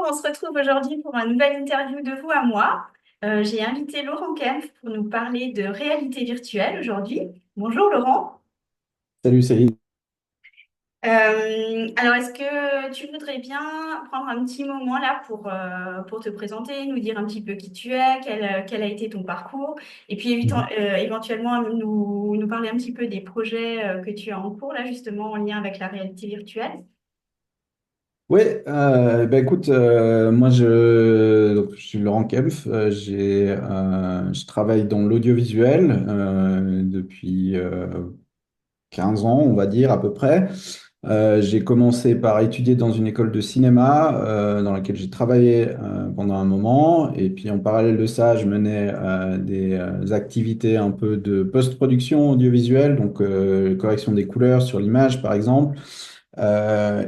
on se retrouve aujourd'hui pour une nouvelle interview de vous à moi. J'ai invité Laurent Kempf pour nous parler de réalité virtuelle aujourd'hui. Bonjour Laurent. Salut Céline. Alors, est-ce que tu voudrais bien prendre un petit moment là pour te présenter, nous dire un petit peu qui tu es, quel a été ton parcours, et puis Mhm. éventuellement nous parler un petit peu des projets que tu as en cours là justement en lien avec la réalité virtuelle? Oui, écoute, moi je suis Laurent Kempf, je travaille dans l'audiovisuel depuis 15 ans, on va dire à peu près. J'ai commencé par étudier dans une école de cinéma dans laquelle j'ai travaillé pendant un moment, et puis en parallèle de ça, je menais des activités un peu de post-production audiovisuelle, donc correction des couleurs sur l'image par exemple.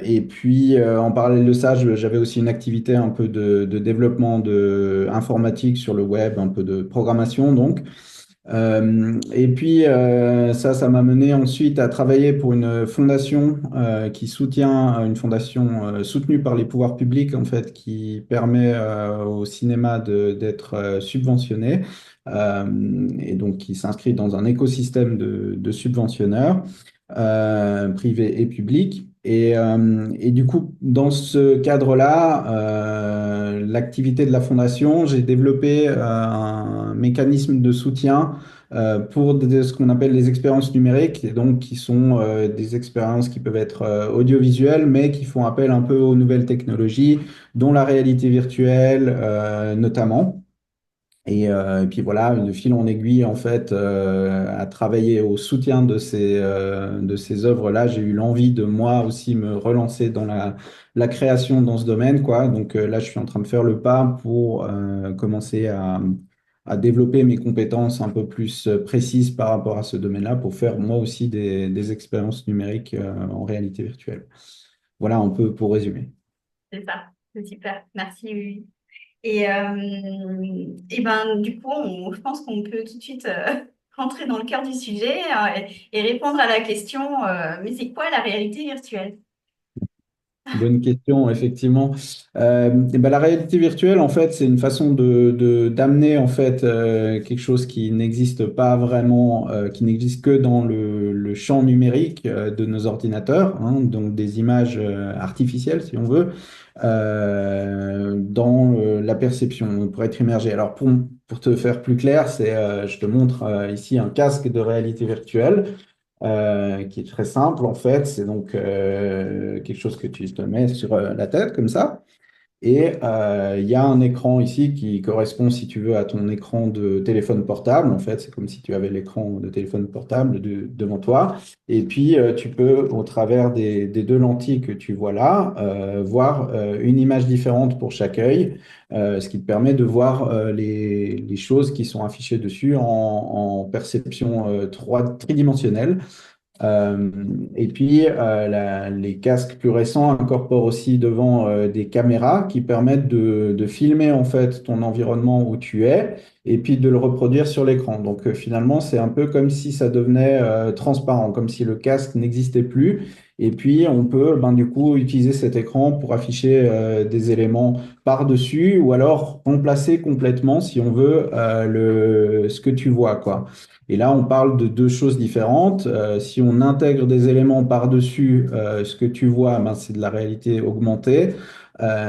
Et puis, en parallèle de ça, j'avais aussi une activité un peu de développement informatique sur le web, un peu de programmation donc. Et puis, ça m'a mené ensuite à travailler pour une fondation qui soutient, une fondation soutenue par les pouvoirs publics, en fait, qui permet au cinéma d'être subventionné et donc qui s'inscrit dans un écosystème de subventionneurs privés et publics. Et du coup, dans ce cadre-là, l'activité de la fondation, j'ai développé un mécanisme de soutien pour ce qu'on appelle les expériences numériques, et donc qui sont des expériences qui peuvent être audiovisuelles, mais qui font appel un peu aux nouvelles technologies, dont la réalité virtuelle notamment. Et puis voilà, de fil en aiguille, en fait, à travailler au soutien de ces œuvres-là, j'ai eu l'envie de moi aussi me relancer dans la création dans ce domaine, quoi. Donc là, je suis en train de faire le pas pour commencer à développer mes compétences un peu plus précises par rapport à ce domaine-là, pour faire moi aussi des expériences numériques en réalité virtuelle. Voilà un peu pour résumer. C'est ça, c'est super. Merci. Oui, oui. Et ben, du coup, je pense qu'on peut tout de suite rentrer dans le cœur du sujet et répondre à la question, mais c'est quoi la réalité virtuelle? Bonne question, effectivement. Et ben, la réalité virtuelle, en fait, c'est une façon d'amener en fait quelque chose qui n'existe pas vraiment, qui n'existe que dans le champ numérique de nos ordinateurs, hein, donc des images artificielles, si on veut, dans la perception pour être immergé. Alors, pour te faire plus clair, je te montre ici un casque de réalité virtuelle qui est très simple en fait. C'est donc quelque chose que tu te mets sur la tête comme ça. Et il y a un écran ici qui correspond, si tu veux, à ton écran de téléphone portable. En fait, c'est comme si tu avais l'écran de téléphone portable devant toi. Et puis, tu peux, au travers des deux lentilles que tu vois là, voir une image différente pour chaque œil, ce qui te permet de voir les choses qui sont affichées dessus en perception tridimensionnelle. Euh, et puis, les casques plus récents incorporent aussi devant des caméras qui permettent de filmer en fait ton environnement où tu es et puis de le reproduire sur l'écran. Donc, finalement, c'est un peu comme si ça devenait transparent, comme si le casque n'existait plus. Et puis, on peut du coup utiliser cet écran pour afficher des éléments par-dessus ou alors remplacer complètement, si on veut, ce que tu vois, quoi. Et là, on parle de deux choses différentes. Si on intègre des éléments par-dessus ce que tu vois, ben, c'est de la réalité augmentée.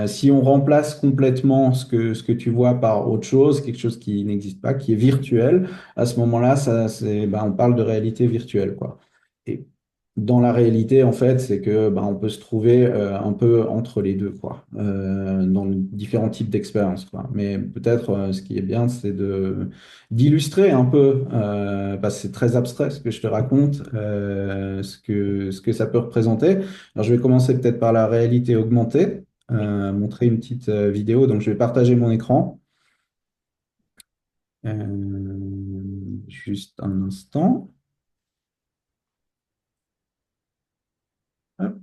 Si on remplace complètement ce que tu vois par autre chose, quelque chose qui n'existe pas, qui est virtuel, à ce moment-là, on parle de réalité virtuelle, quoi. Et dans la réalité, en fait, c'est que ben, on peut se trouver un peu entre les deux, quoi, dans les différents types d'expériences, quoi. Mais peut-être ce qui est bien, c'est d'illustrer un peu, parce que c'est très abstrait ce que je te raconte, ce que ça peut représenter. Alors, je vais commencer peut-être par la réalité augmentée, montrer une petite vidéo. Donc, je vais partager mon écran. Juste un instant. Hop.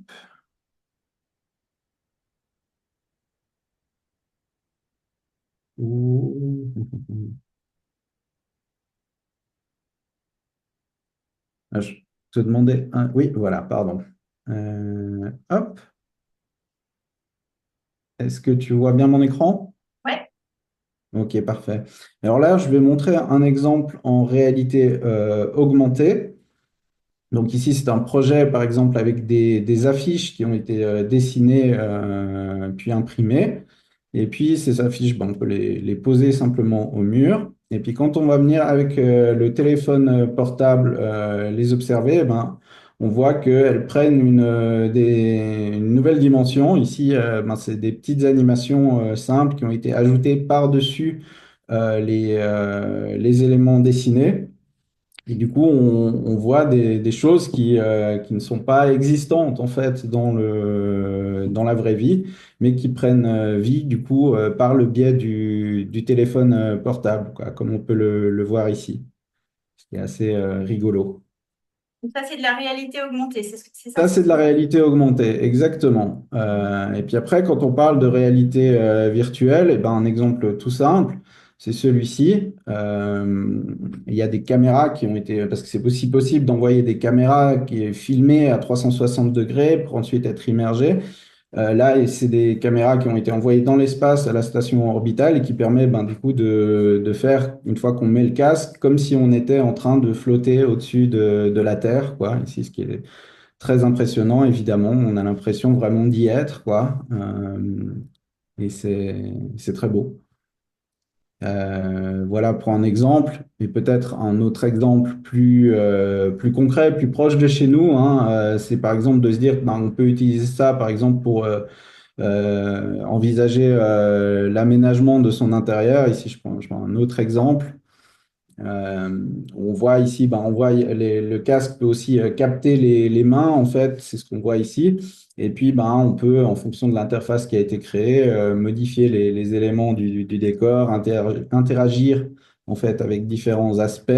Ouh. Ah, je te demandais un... Oui, voilà, pardon. Hop. Est-ce que tu vois bien mon écran? Ouais. Ok, parfait. Alors là, je vais montrer un exemple en réalité augmentée. Donc ici, c'est un projet, par exemple, avec des affiches qui ont été dessinées puis imprimées. Et puis, ces affiches, ben, on peut les poser simplement au mur. Et puis, quand on va venir avec le téléphone portable les observer, eh ben, on voit qu'elles prennent une nouvelle dimension. Ici, ben, c'est des petites animations simples qui ont été ajoutées par-dessus les éléments dessinés. Et du coup, on voit des choses qui ne sont pas existantes en fait dans la vraie vie, mais qui prennent vie du coup par le biais du téléphone portable, quoi, comme on peut le voir ici, ce qui est assez rigolo. Donc ça, c'est de la réalité augmentée, c'est Ça, ça? c'est de la réalité augmentée, exactement. Et puis après, quand on parle de réalité virtuelle, eh ben, un exemple tout simple, c'est celui-ci. Il y a des caméras qui ont été, parce que c'est aussi possible d'envoyer des caméras qui est filmées à 360 degrés pour ensuite être immergées. Là, et c'est des caméras qui ont été envoyées dans l'espace à la station orbitale et qui permet ben, du coup de faire, une fois qu'on met le casque, comme si on était en train de flotter au-dessus de la Terre, quoi. Ici, ce qui est très impressionnant, évidemment. On a l'impression vraiment d'y être, quoi. Et c'est très beau. Voilà pour un exemple, et peut-être un autre exemple plus concret, plus proche de chez nous, hein, c'est par exemple de se dire ben, on peut utiliser ça par exemple pour envisager l'aménagement de son intérieur. Ici, je prends un autre exemple. On voit ici, ben, on voit le casque peut aussi capter les mains, en fait, c'est ce qu'on voit ici. Et puis, ben, on peut, en fonction de l'interface qui a été créée, modifier les éléments du décor, interagir en fait avec différents aspects,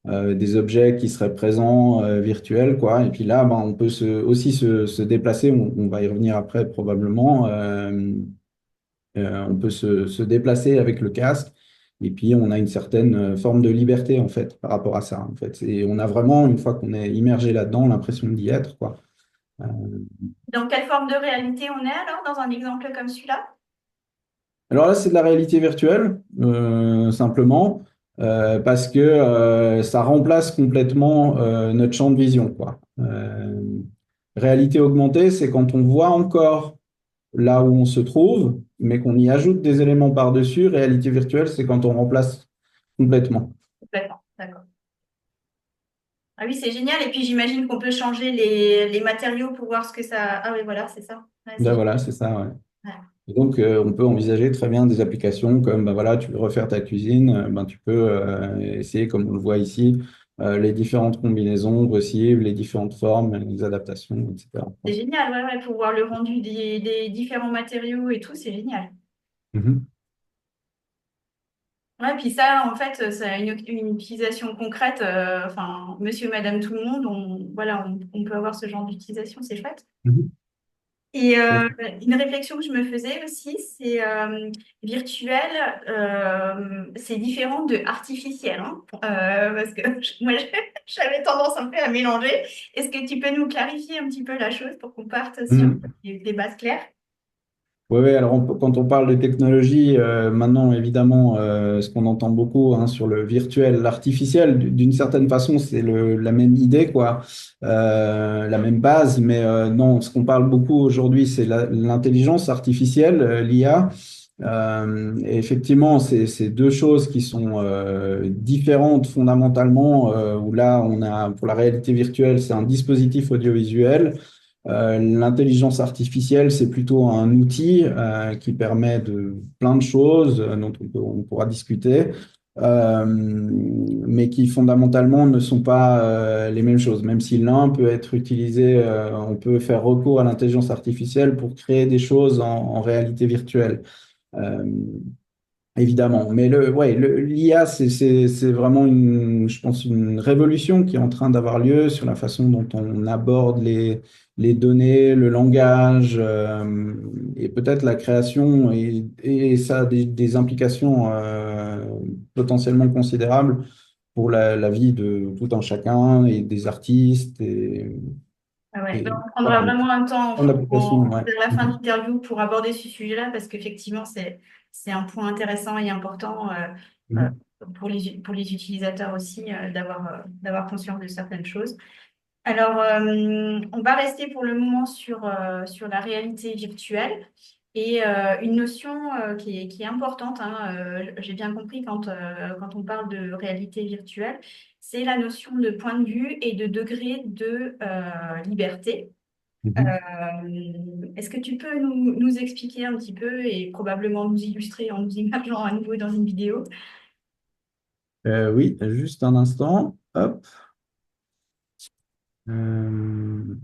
des objets qui seraient présents virtuels, quoi. Et puis là, ben, on peut aussi se déplacer. On va y revenir après probablement. On peut se déplacer avec le casque et puis on a une certaine forme de liberté en fait par rapport à ça en fait. Et on a vraiment, une fois qu'on est immergé là-dedans, l'impression d'y être, quoi. Euh, Dans quelle forme de réalité on est alors dans un exemple comme celui-là? alors là, c'est de la réalité virtuelle, simplement, parce que ça remplace complètement notre champ de vision, quoi. Réalité augmentée, c'est quand on voit encore là où on se trouve, mais qu'on y ajoute des éléments par-dessus. Réalité virtuelle, c'est quand on remplace complètement. Complètement, d'accord. Ah oui, c'est génial. Et puis j'imagine qu'on peut changer les matériaux pour voir ce que ça. Ah oui, voilà, c'est ça. Ouais, Ben c'est voilà, c'est ça, ouais. génial. Et donc, on peut envisager très bien des applications comme, ben voilà, tu veux refaire ta cuisine, ben, tu peux essayer, comme on le voit ici, les différentes combinaisons possibles, les différentes formes, les adaptations, etc. C'est génial, ouais, ouais, pour voir le rendu des différents matériaux et tout, c'est génial. Mhm. Ouais, puis ça, en fait, ça a une utilisation concrète. Enfin, monsieur, madame, tout le monde, voilà, on peut avoir ce genre d'utilisation, c'est chouette. Mhm. Et Tout à une réflexion que je me faisais aussi, c'est virtuel, c'est différent de artificiel, hein. Parce que moi, j'avais tendance un peu à mélanger. Est-ce que tu peux nous clarifier un petit peu la chose pour qu'on parte sur fait. des bases claires? Oui, oui, alors quand on parle de technologie, maintenant, évidemment, ce qu'on entend beaucoup hein, sur le virtuel, l'artificiel, d'une certaine façon, c'est la même idée, quoi, la même base, mais non, ce qu'on parle beaucoup aujourd'hui, c'est l'intelligence artificielle, l'IA. Et effectivement, c'est deux choses qui sont différentes fondamentalement, où là, on a, pour la réalité virtuelle, c'est un dispositif audiovisuel. L'intelligence artificielle, c'est plutôt un outil qui permet de plein de choses dont on pourra discuter, mais qui fondamentalement ne sont pas les mêmes choses. Même si l'un peut être utilisé, on peut faire recours à l'intelligence artificielle pour créer des choses en réalité virtuelle. Euh, Évidemment, mais l'IA, c'est vraiment je pense, une révolution qui est en train d'avoir lieu sur la façon dont on aborde les données, le langage, et peut-être la création, et ça a des implications potentiellement considérables pour la vie de tout un chacun et des artistes. Ah ouais. Ben, Et on prendra vraiment un temps en application, ouais. vers la fin de Mhm. l'interview pour aborder ce sujet-là parce qu'effectivement, c'est un point intéressant et important euh, Mhm. pour les utilisateurs aussi d'avoir conscience de certaines choses. Alors, on va rester pour le moment sur la réalité virtuelle et une notion qui est importante, hein, j'ai bien compris quand on parle de réalité virtuelle, c'est la notion de point de vue et de degré de liberté. Mhm. Est-ce que tu peux nous expliquer un petit peu et probablement nous illustrer en nous imaginant à nouveau dans une vidéo? Oui, juste un instant. Hop. Euh,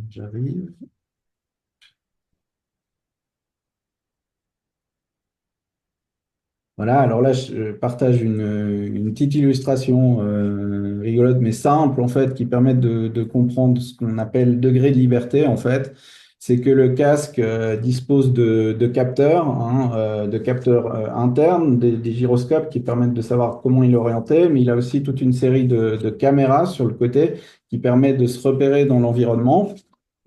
j'arrive. Voilà, alors là, je partage une petite illustration rigolote, mais simple, en fait, qui permet de comprendre ce qu'on appelle degré de liberté, en fait. C'est que le casque dispose de capteurs, hein, de capteurs internes, des gyroscopes qui permettent de savoir comment il est orienté, mais il a aussi toute une série de caméras sur le côté qui permettent de se repérer dans l'environnement.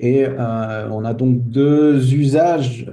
Et on a donc deux usages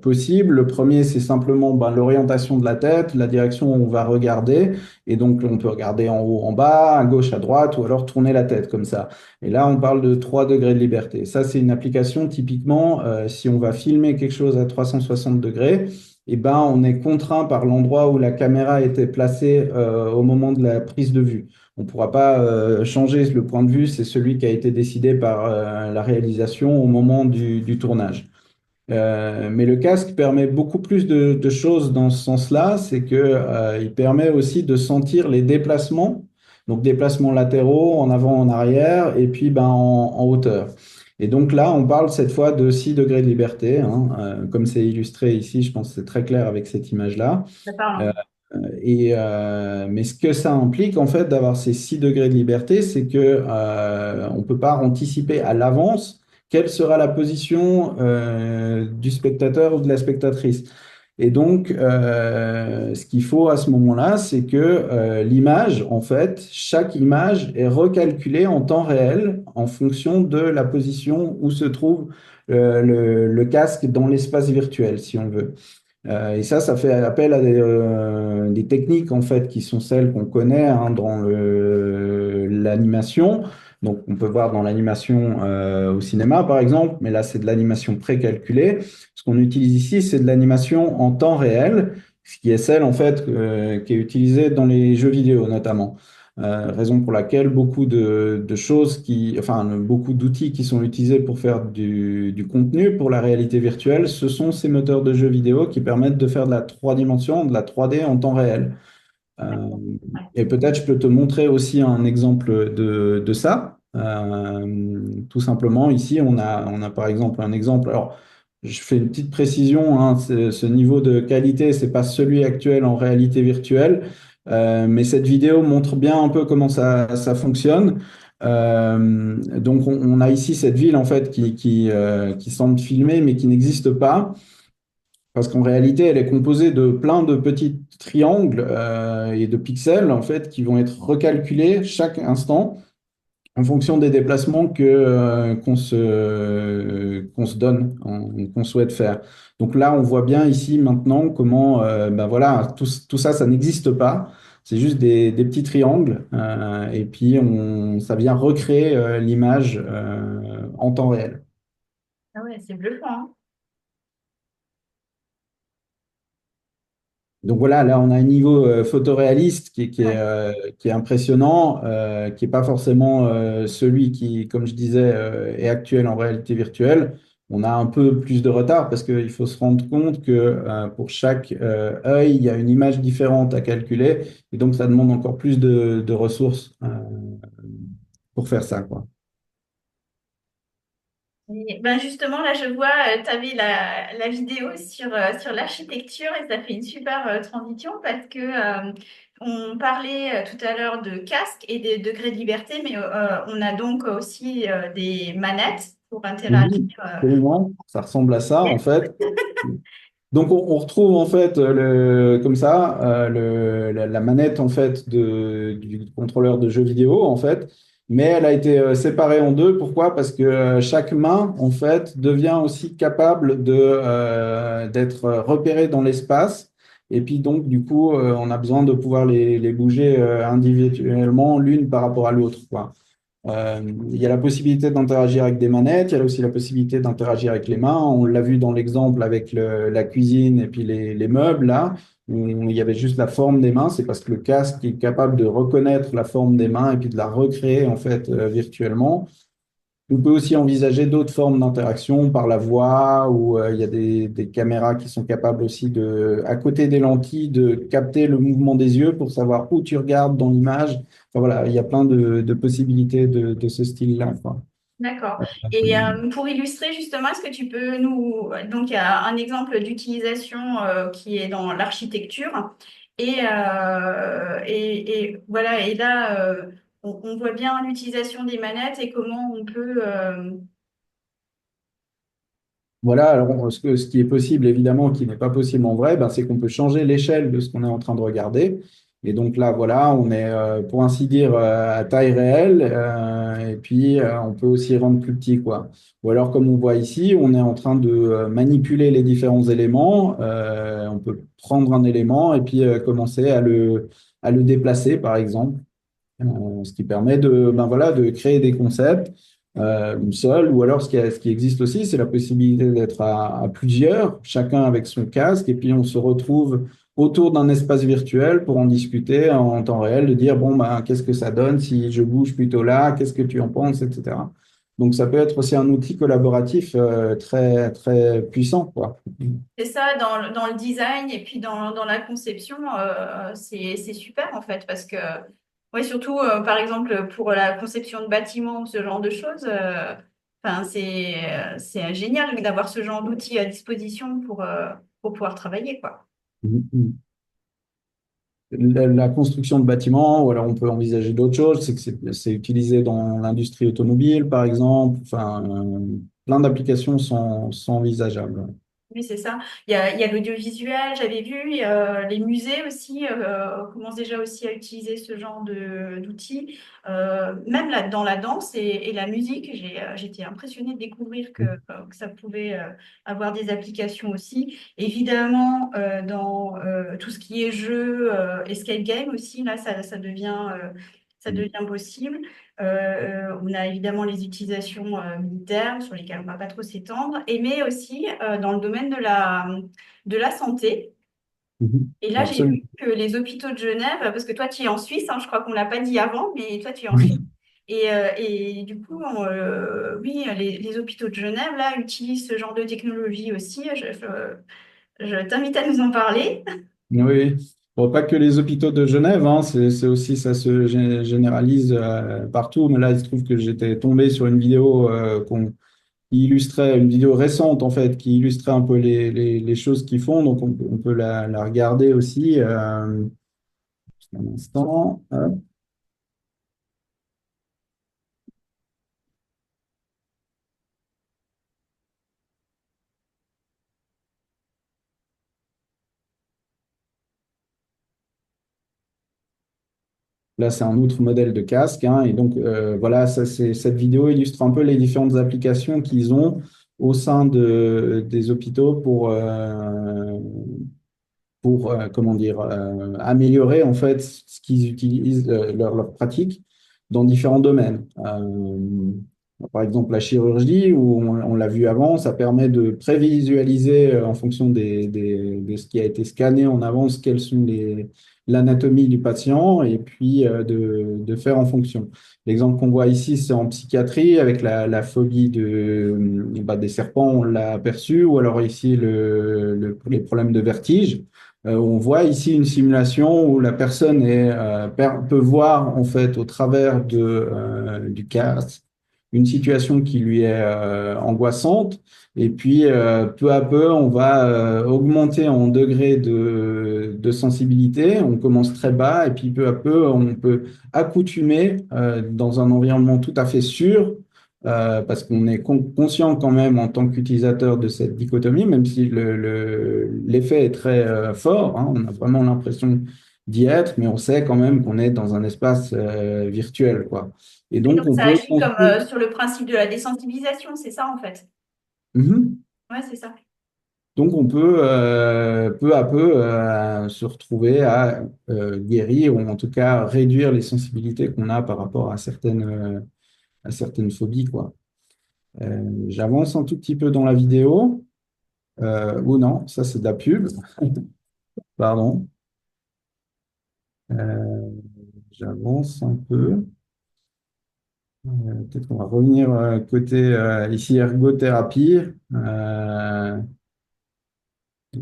possibles. Le premier, c'est simplement ben, l'orientation de la tête, la direction où on va regarder. Et donc, on peut regarder en haut, en bas, à gauche, à droite, ou alors tourner la tête comme ça. Et là, on parle de 3 degrés de liberté. Ça, c'est une application typiquement, si on va filmer quelque chose à 360 degrés, et ben, on est contraint par l'endroit où la caméra était placée au moment de la prise de vue. On ne pourra pas changer le point de vue, c'est celui qui a été décidé par la réalisation au moment du tournage. Mais le casque permet beaucoup plus de choses dans ce sens-là, c'est que, il permet aussi de sentir les déplacements, donc déplacements latéraux, en avant, en arrière, et puis ben, en hauteur. Et donc là, on parle cette fois de 6 degrés de liberté, hein, comme c'est illustré ici, je pense que c'est très clair avec cette image-là. Ça parle, Euh, hein. mais ce que ça implique, en fait, d'avoir ces 6 degrés de liberté, c'est que on ne peut pas anticiper à l'avance quelle sera la position du spectateur ou de la spectatrice. Et donc, ce qu'il faut à ce moment-là, c'est que l'image, en fait, chaque image est recalculée en temps réel en fonction de la position où se trouve le casque dans l'espace virtuel, si on veut. Et ça fait appel à des techniques en fait qui sont celles qu'on connaît hein, dans l'animation. Donc, on peut voir dans l'animation au cinéma, par exemple, mais là, c'est de l'animation précalculée. Ce qu'on utilise ici, c'est de l'animation en temps réel, ce qui est celle en fait qui est utilisée dans les jeux vidéo notamment. Raison pour laquelle beaucoup de choses enfin, beaucoup d'outils qui sont utilisés pour faire du contenu pour la réalité virtuelle, ce sont ces moteurs de jeux vidéo qui permettent de faire de la 3 dimensions, de la 3D en temps réel. Euh, D'accord. Ouais. et peut-être je peux te montrer aussi un exemple de ça. Tout simplement, ici, on a par exemple un exemple. Alors, je fais une petite précision, hein, ce niveau de qualité, c'est pas celui actuel en réalité virtuelle, mais cette vidéo montre bien un peu comment ça fonctionne. Donc, on a ici cette ville en fait qui semble filmée, mais qui n'existe pas. Parce qu'en réalité, elle est composée de plein de petits triangles et de pixels en fait qui vont être recalculés chaque instant en fonction des déplacements qu'on se donne, qu'on souhaite faire. Donc là, on voit bien ici maintenant comment, ben voilà, tout ça, ça n'existe pas. C'est juste des petits triangles et puis ça vient recréer l'image en temps réel. Ah ouais, c'est bluffant, hein. Donc voilà, là on a un niveau photoréaliste Ouais. qui est impressionnant, qui n'est pas forcément celui qui, comme je disais, est actuel en réalité virtuelle. On a un peu plus de retard parce qu'il faut se rendre compte que pour chaque œil, il y a une image différente à calculer et donc ça demande encore plus de ressources pour faire ça, quoi. Ben justement, là, je vois, tu avais la vidéo sur l'architecture et ça fait une super transition parce que on parlait tout à l'heure de casque et des degrés de liberté, mais on a donc aussi des manettes pour interagir. Oui, absolument. Ça ressemble à ça en fait. Donc on retrouve en fait comme ça la manette en fait du contrôleur de jeux vidéo en fait, Mais elle a été séparée en deux. Pourquoi? Parce que chaque main, en fait, devient aussi capable d'être repérée dans l'espace. Et puis donc, du coup, on a besoin de pouvoir les bouger individuellement, l'une par rapport à l'autre, quoi. Il y a la possibilité d'interagir avec des manettes, il y a aussi la possibilité d'interagir avec les mains. On l'a vu dans l'exemple avec la cuisine et puis les meubles, là, où il y avait juste la forme des mains. C'est parce que le casque est capable de reconnaître la forme des mains et puis de la recréer, en fait, virtuellement. On peut aussi envisager d'autres formes d'interaction par la voix, ou il y a des caméras qui sont capables aussi à côté des lentilles, de capter le mouvement des yeux pour savoir où tu regardes dans l'image. Enfin, voilà, il y a plein de possibilités de ce style-là, quoi. D'accord. Et pour illustrer justement, est-ce que tu peux nous... Donc, il y a un exemple d'utilisation qui est dans l'architecture. Et voilà, et là, on voit bien l'utilisation des manettes et comment on peut... Voilà, alors ce qui est possible, évidemment, qui n'est pas possible en vrai, ben, c'est qu'on peut changer l'échelle de ce qu'on est en train de regarder. Et donc là, voilà, on est, pour ainsi dire, à taille réelle, et puis on peut aussi rendre plus petit, quoi. Ou alors, comme on voit ici, on est en train de manipuler les différents éléments. On peut prendre un élément et puis commencer à le déplacer, par exemple. Ce qui permet ben voilà, de créer des concepts seul, ou alors ce qui existe aussi, c'est la possibilité d'être à plusieurs, chacun avec son casque, et puis on se retrouve autour d'un espace virtuel pour en discuter en temps réel, de dire, bon, ben, qu'est-ce que ça donne si je bouge plutôt là, qu'est-ce que tu en penses, etc. Donc ça peut être aussi un outil collaboratif très, très puissant, quoi. C'est ça, dans le design et puis dans la conception, c'est super en fait, parce que, ouais, surtout, par exemple, pour la conception de bâtiments ou ce genre de choses, enfin, c'est génial d'avoir ce genre d'outils à disposition pour pouvoir travailler, quoi. La construction de bâtiments, ou alors on peut envisager d'autres choses, c'est que c'est utilisé dans l'industrie automobile, par exemple. Enfin, plein d'applications sont envisageables. Oui, c'est ça. Il y a l'audiovisuel, j'avais vu, les musées aussi commencent déjà aussi à utiliser ce genre d'outils. Même là, dans la danse et la musique, j'étais impressionnée de découvrir que ça pouvait avoir des applications aussi. Évidemment, dans tout ce qui est jeu, escape game aussi, là, ça devient possible. On a évidemment les utilisations militaires sur lesquelles on ne va pas trop s'étendre, mais aussi dans le domaine de la santé. Mhm. Et là, j'ai Absolument. vu que les hôpitaux de Genève, parce que toi, tu es en Suisse, hein, je crois qu'on ne l'a pas dit avant, mais toi, tu es en Suisse. Oui. Et du coup, oui, les hôpitaux de Genève, là, utilisent ce genre de technologie aussi. Je t'invite à nous en parler. Oui. Bon, pas que les hôpitaux de Genève, hein, c'est aussi, ça se généralise partout. Mais là, il se trouve que j'étais tombé sur une vidéo qui illustrait, une vidéo récente en fait, qui illustrait un peu les choses qu'ils font. Donc, on peut la regarder aussi. Juste un instant. Hop. Là, c'est un autre modèle de casque, hein. Et donc, voilà, cette vidéo illustre un peu les différentes applications qu'ils ont au sein des hôpitaux pour comment dire, améliorer en fait ce qu'ils utilisent, leur pratique dans différents domaines. Par exemple, la chirurgie, où on l'a vu avant, ça permet de prévisualiser en fonction de ce qui a été scanné en avance, quelles sont l'anatomie du patient, et puis de faire en fonction. L'exemple qu'on voit ici, c'est en psychiatrie, avec la phobie des serpents, on l'a aperçu, ou alors ici les problèmes de vertige. On voit ici une simulation où la personne peut voir en fait au travers du casque une situation qui lui est angoissante, et puis peu à peu on va augmenter en degré de sensibilité. On commence très bas et puis peu à peu on peut accoutumer dans un environnement tout à fait sûr, parce qu'on est conscient quand même en tant qu'utilisateur de cette dichotomie, même si l'effet est très fort, hein. On a vraiment l'impression d'y être, mais on sait quand même qu'on est dans un espace virtuel, quoi. Et Et donc, donc, on ça peut agit comme construire. sur le principe de la désensibilisation, c'est ça en fait? Mhm. Ouais, c'est ça. Donc, on peut peu à peu se retrouver à guérir ou en tout cas réduire les sensibilités qu'on a par rapport à certaines phobies, quoi. J'avance un tout petit peu dans la vidéo. Ou non, ça c'est de la pub. Pardon. Euh, J'avance un peu. Peut-être qu'on va revenir côté ici ergothérapie. Euh,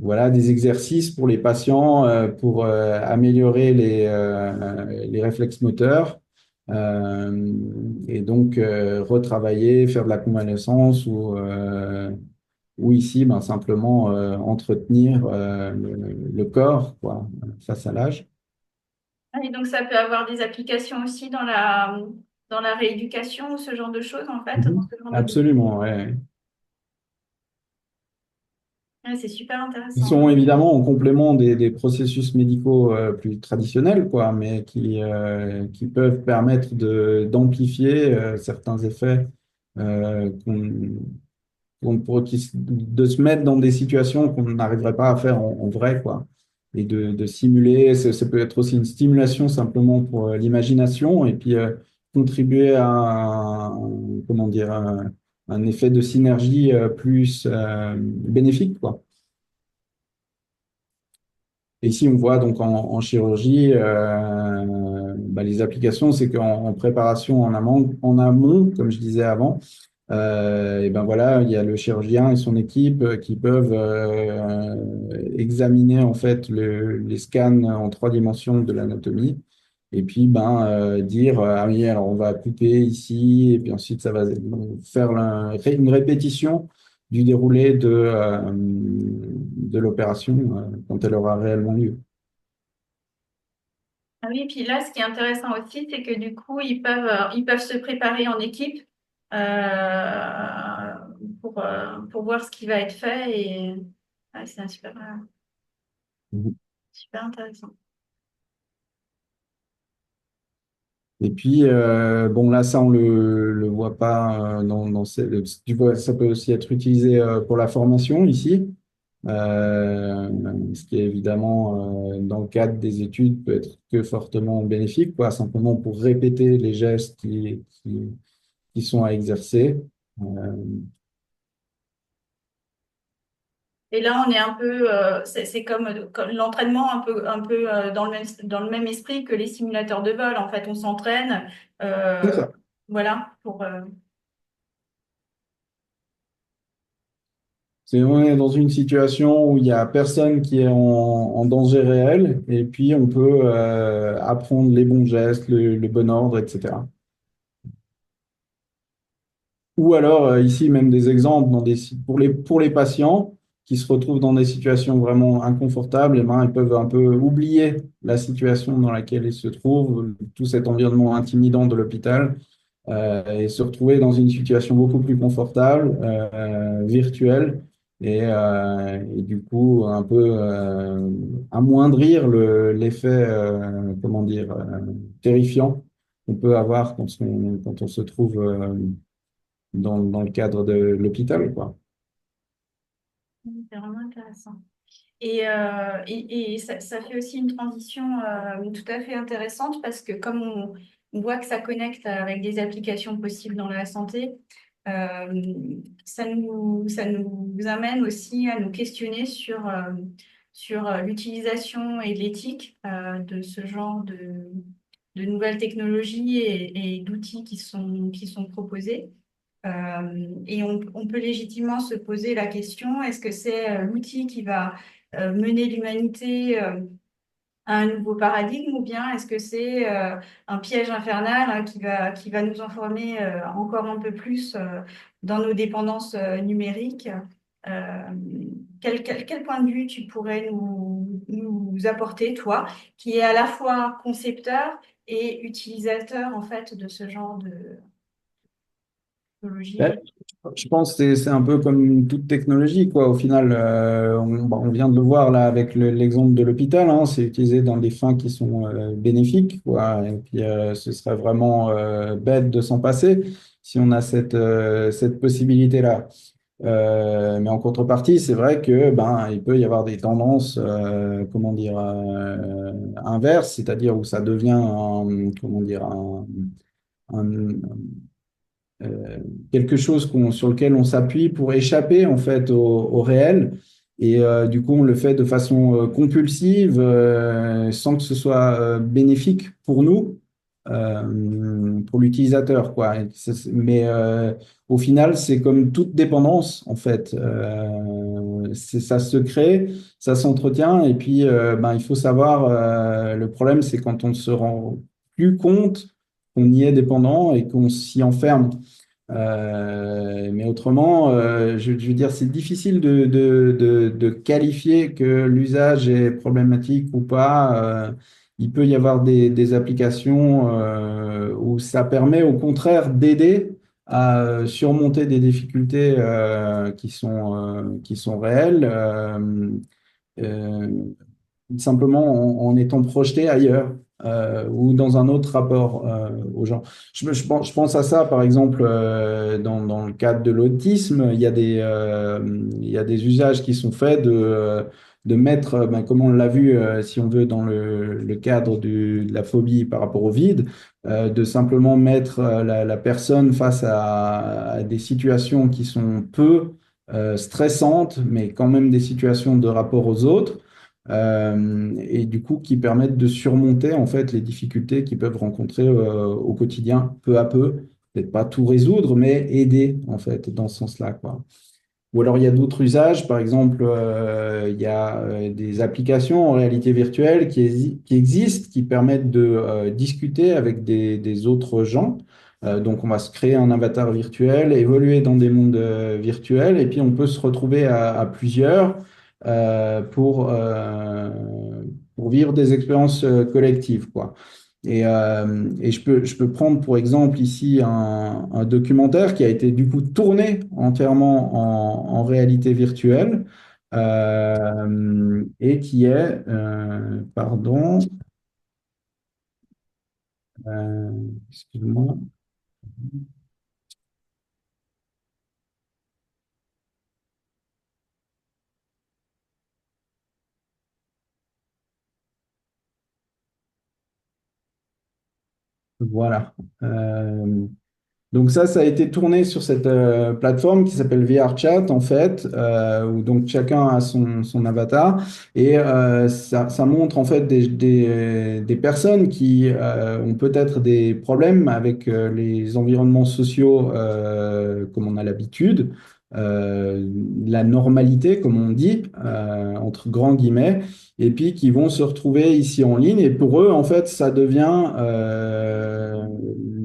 Voilà, des exercices pour les patients pour améliorer les réflexes moteurs et donc retravailler, faire de la convalescence ou ici ben, simplement entretenir le corps quoi, face à l'âge. Et donc, ça peut avoir des applications aussi dans la rééducation ou ce genre de choses en fait, dans Mhm. ce genre de domaine. Absolument, ouais. Ouais, c'est super Ils intéressant. sont évidemment en complément des processus médicaux plus traditionnels, quoi, mais qui peuvent permettre d'amplifier certains effets, de se mettre dans des situations qu'on n'arriverait pas à faire en vrai, quoi, et de simuler. Ça peut être aussi une stimulation simplement pour l'imagination, et puis contribuer à comment dire, un effet de synergie plus bénéfique, quoi. Et ici, on voit donc en chirurgie, bah, les applications, c'est qu'en préparation en amont, comme je disais avant, et ben voilà, il y a le chirurgien et son équipe qui peuvent examiner en fait les scans en 3 dimensions de l'anatomie. Et puis ben dire ah oui alors on va couper ici et puis ensuite ça va faire une répétition du déroulé de l'opération quand elle aura réellement lieu. Ah oui, et puis là, ce qui est intéressant aussi, c'est que du coup, ils peuvent se préparer en équipe euh, pour voir ce qui va être fait. Et ouais, c'est un super intéressant. Et puis, bon, là, ça, on le voit pas tu vois, ça peut aussi être utilisé pour la formation ici, ce qui est évidemment, dans le cadre des études, peut être que fortement bénéfique, quoi, simplement pour répéter les gestes qui sont à exercer. Euh, Et là, on est un peu, c'est comme l'entraînement un peu dans le même esprit que les simulateurs de vol. En fait, on s'entraîne, c'est euh, ça. voilà, On est dans une situation où il y a personne qui est en danger réel, et puis on peut apprendre les bons gestes, le bon ordre, etc. Ou alors, ici, même des exemples pour les patients qui se retrouvent dans des situations vraiment inconfortables, eh ben, ils peuvent un peu oublier la situation dans laquelle ils se trouvent, tout cet environnement intimidant de l'hôpital, et se retrouver dans une situation beaucoup plus confortable, virtuelle, et du coup, un peu amoindrir l'effet, comment dire, terrifiant qu'on peut avoir quand on se trouve dans le cadre de l'hôpital, quoi. c'est vraiment intéressant. Et ça fait aussi une transition tout à fait intéressante parce que comme on voit que ça connecte avec des applications possibles dans la santé, ça nous amène aussi à nous questionner sur l'utilisation et l'éthique de ce genre de nouvelles technologies et d'outils qui sont proposés. Et on peut légitimement se poser la question, est-ce que c'est l'outil qui va mener l'humanité à un nouveau paradigme ou bien est-ce que c'est un piège infernal hein, qui va nous enfermer encore un peu plus dans nos dépendances numériques? Euh, quel point de vue tu pourrais nous apporter, toi, qui est à la fois concepteur et utilisateur en fait de ce genre technologie. Ben, je pense que c'est un peu comme toute technologie, quoi. Au final, on vient de le voir là avec l'exemple de l'hôpital, hein, c'est utilisé dans des fins qui sont bénéfiques, quoi. Et puis, ce serait vraiment bête de s'en passer si on a cette possibilité-là. Mais en contrepartie, c'est vrai que ben, il peut y avoir des tendances, comment dire, inverses, c'est-à-dire où ça devient comment dire, un- euh, quelque chose sur lequel on s'appuie pour échapper en fait au réel. Et du coup, on le fait de façon compulsive, sans que ce soit bénéfique pour nous, pour l'utilisateur, quoi. Mais au final, c'est comme toute dépendance, en fait. Ça se crée, ça s'entretient, et puis ben, il faut savoir, le problème, c'est quand on ne se rend plus compte qu'on y est dépendant et qu'on s'y enferme. Mais autrement, je veux dire, c'est difficile de qualifier que l'usage est problématique ou pas. Il peut y avoir des applications où ça permet au contraire d'aider à surmonter des difficultés qui sont réelles. Euh, Simplement en étant projeté ailleurs ou dans un autre rapport aux gens. Je pense à ça, par exemple, dans le cadre de l'autisme, il y a des usages qui sont faits de mettre, ben, comme on l'a vu, si on veut, dans le cadre de la phobie par rapport au vide, de simplement mettre la personne face à des situations qui sont peu stressantes, mais quand même des situations de rapport aux autres et du coup qui permettent de surmonter en fait les difficultés qu'ils peuvent rencontrer au quotidien, peu à peu. Peut-être pas tout résoudre, mais aider en fait dans ce sens-là, quoi. Ou alors il y a d'autres usages, par exemple, il y a des applications en réalité virtuelle qui existent, qui permettent de discuter avec des autres gens. Donc on va se créer un avatar virtuel, évoluer dans des mondes virtuels, et puis on peut se retrouver à plusieurs euh, pour, euh, pour vivre des expériences collectives, quoi. Et je peux prendre pour exemple ici un documentaire qui a été du coup tourné entièrement en réalité virtuelle et qui est, pardon, euh, excuse-moi, voilà. Donc ça a été tourné sur cette plateforme qui s'appelle VRChat en fait, où donc chacun a son avatar et ça montre en fait des personnes qui ont peut-être des problèmes avec les environnements sociaux comme on a l'habitude, la normalité comme on dit, entre grands guillemets, et puis qui vont se retrouver ici en ligne et pour eux en fait ça devient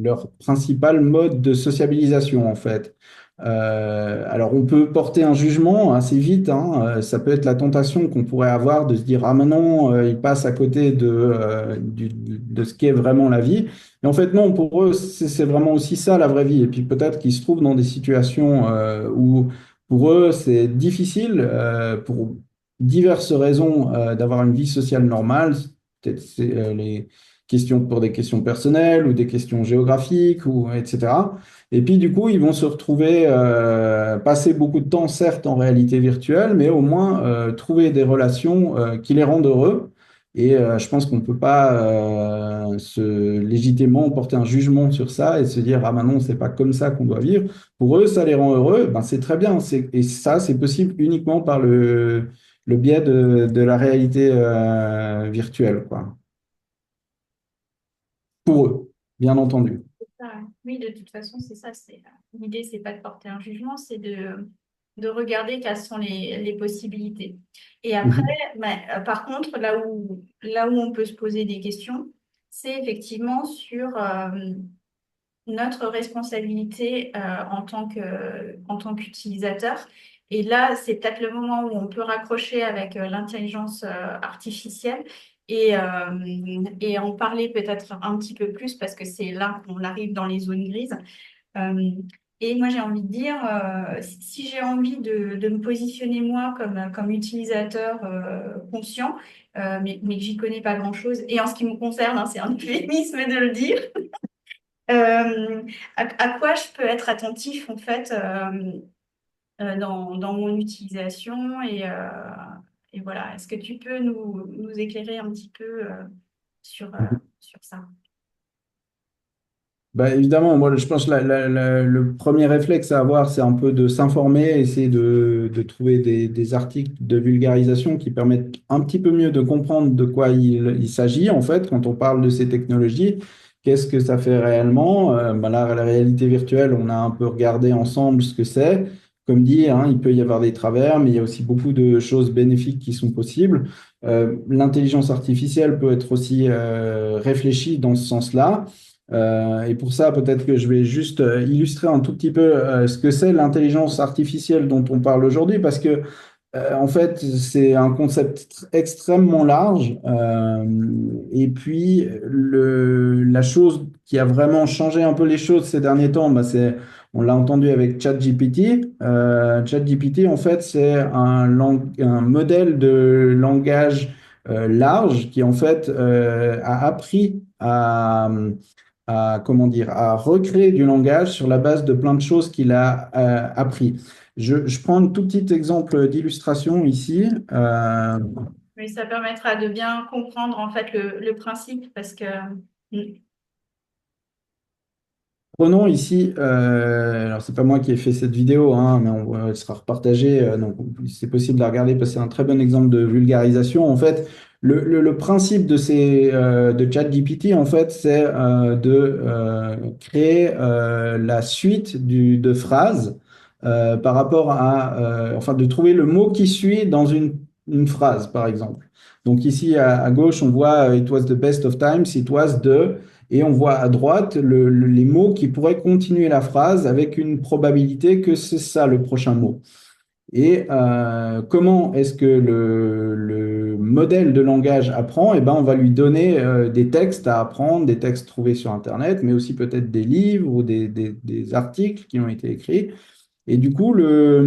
leur principal mode de sociabilisation, en fait. Alors, on peut porter un jugement assez vite, hein. Ça peut être la tentation qu'on pourrait avoir de se dire, ah, mais non, il passe à côté de ce qu'est vraiment la vie. Mais en fait, non, pour eux, c'est vraiment aussi ça, la vraie vie. Et puis, peut-être qu'ils se trouvent dans des situations où, pour eux, c'est difficile, pour diverses raisons, d'avoir une vie sociale normale. Peut-être c'est les questions pour des questions personnelles ou des questions géographiques ou etc. Et puis du coup, ils vont se retrouver passer beaucoup de temps, certes en réalité virtuelle, mais au moins trouver des relations qui les rendent heureux. Et je pense qu'on ne peut pas légitimement porter un jugement sur ça et se dire, ah ben non, c'est pas comme ça qu'on doit vivre. Pour eux, ça les rend heureux, ben, c'est très bien. Et ça, c'est possible uniquement par le biais de la réalité virtuelle, quoi. Pour eux, bien entendu. Ah, oui, de toute façon, c'est ça. L'idée, c'est pas de porter un jugement, c'est de regarder quelles sont les possibilités. Et après, Mhm. par contre, là où on peut se poser des questions, c'est effectivement sur notre responsabilité en tant qu'utilisateur. Et là, c'est peut-être le moment où on peut raccrocher avec l'intelligence artificielle et en parler peut-être un petit peu plus parce que c'est là qu'on arrive dans les zones grises. Euh, Et moi, j'ai envie de dire, si j'ai envie de me positionner moi comme utilisateur conscient, mais que j'y connais pas grand-chose, et en ce qui me concerne, hein, c'est un euphémisme de le dire, à quoi je peux être attentif en fait dans mon utilisation et voilà. Est-ce que tu peux nous éclairer un petit peu sur ça? Bah, évidemment, moi je pense que le premier réflexe à avoir, c'est un peu de s'informer, essayer de trouver des articles de vulgarisation qui permettent un petit peu mieux de comprendre de quoi il s'agit en fait quand on parle de ces technologies. Qu'est-ce que ça fait réellement? Bah là, la réalité virtuelle, on a un peu regardé ensemble ce que c'est. Comme dit, hein, il peut y avoir des travers, mais il y a aussi beaucoup de choses bénéfiques qui sont possibles. L'intelligence artificielle peut être aussi réfléchie dans ce sens-là. Et pour ça, peut-être que je vais juste illustrer un tout petit peu ce que c'est l'intelligence artificielle dont on parle aujourd'hui, parce que en fait, c'est un concept extrêmement large. Et puis, la chose qui a vraiment changé un peu les choses ces derniers temps, bah, on l'a entendu avec ChatGPT. ChatGPT, en fait, c'est un modèle de langage large qui, en fait, a appris comment dire, à recréer du langage sur la base de plein de choses qu'il a appris. Je prends un tout petit exemple d'illustration ici. Oui, ça permettra de bien comprendre en fait le principe parce que mm, Prenons ici, alors c'est pas moi qui ai fait cette vidéo, hein, mais elle sera repartagée, donc c'est possible de la regarder parce que c'est un très bon exemple de vulgarisation. En fait, le principe de ChatGPT, en fait, c'est de créer la suite de phrases par rapport enfin, de trouver le mot qui suit dans une phrase, par exemple. Donc ici à gauche, on voit It was the best of times, it was the et on voit à droite les mots qui pourraient continuer la phrase avec une probabilité que c'est ça le prochain mot. Et comment est-ce que le modèle de langage apprend? Eh ben, on va lui donner des textes à apprendre, des textes trouvés sur Internet, mais aussi peut-être des livres ou des articles qui ont été écrits. Et du coup, le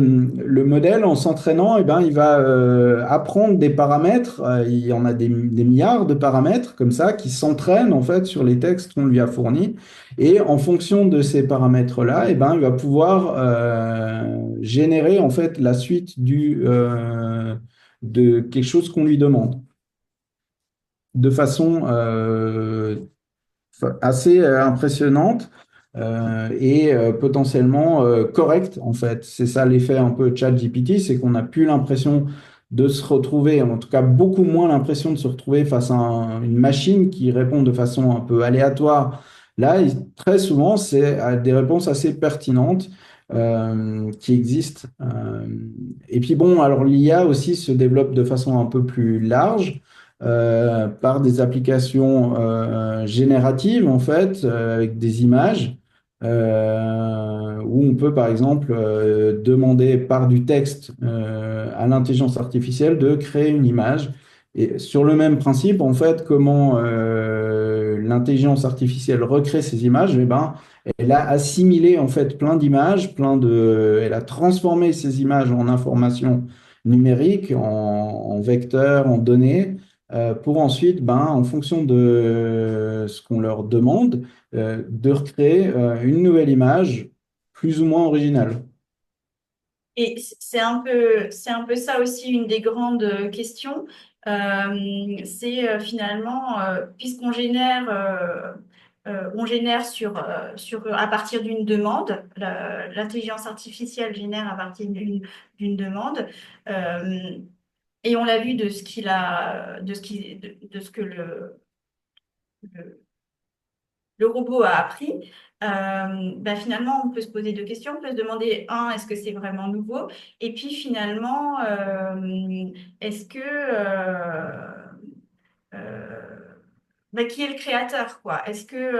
modèle, en s'entraînant, eh ben, il va apprendre des paramètres. Il y en a des milliards de paramètres comme ça qui s'entraînent en fait sur les textes qu'on lui a fournis. Et en fonction de ces paramètres-là, eh ben, il va pouvoir générer en fait la suite de quelque chose qu'on lui demande de façon assez impressionnante et potentiellement correcte, en fait. C'est ça l'effet un peu ChatGPT, c'est qu'on n'a plus l'impression de se retrouver, en tout cas beaucoup moins l'impression de se retrouver face à une machine qui répond de façon un peu aléatoire. Là, très souvent, c'est des réponses assez pertinentes qui existent. Et puis bon, alors l'IA aussi se développe de façon un peu plus large par des applications génératives, en fait, avec des images, où on peut, par exemple, demander par du texte à l'intelligence artificielle de créer une image. Et sur le même principe, en fait, comment l'intelligence artificielle recrée ces images, eh ben, elle a assimilé en fait plein d'images, elle a transformé ces images en informations numériques, en vecteurs, en données, pour ensuite, ben, en fonction de ce qu'on leur demande, de recréer une nouvelle image plus ou moins originale. et c'est un peu ça aussi une des grandes questions. C'est finalement puisqu'on génère on génère à partir d'une demande, l'intelligence artificielle génère à partir d'une demande. Euh, et on l'a vu de ce qu'il a, de ce que le, le robot a appris, bah, finalement, on peut se poser deux questions. On peut se demander, un, est-ce que c'est vraiment nouveau? Et puis finalement, est-ce que euh, bah, qui est le créateur, quoi? Est-ce que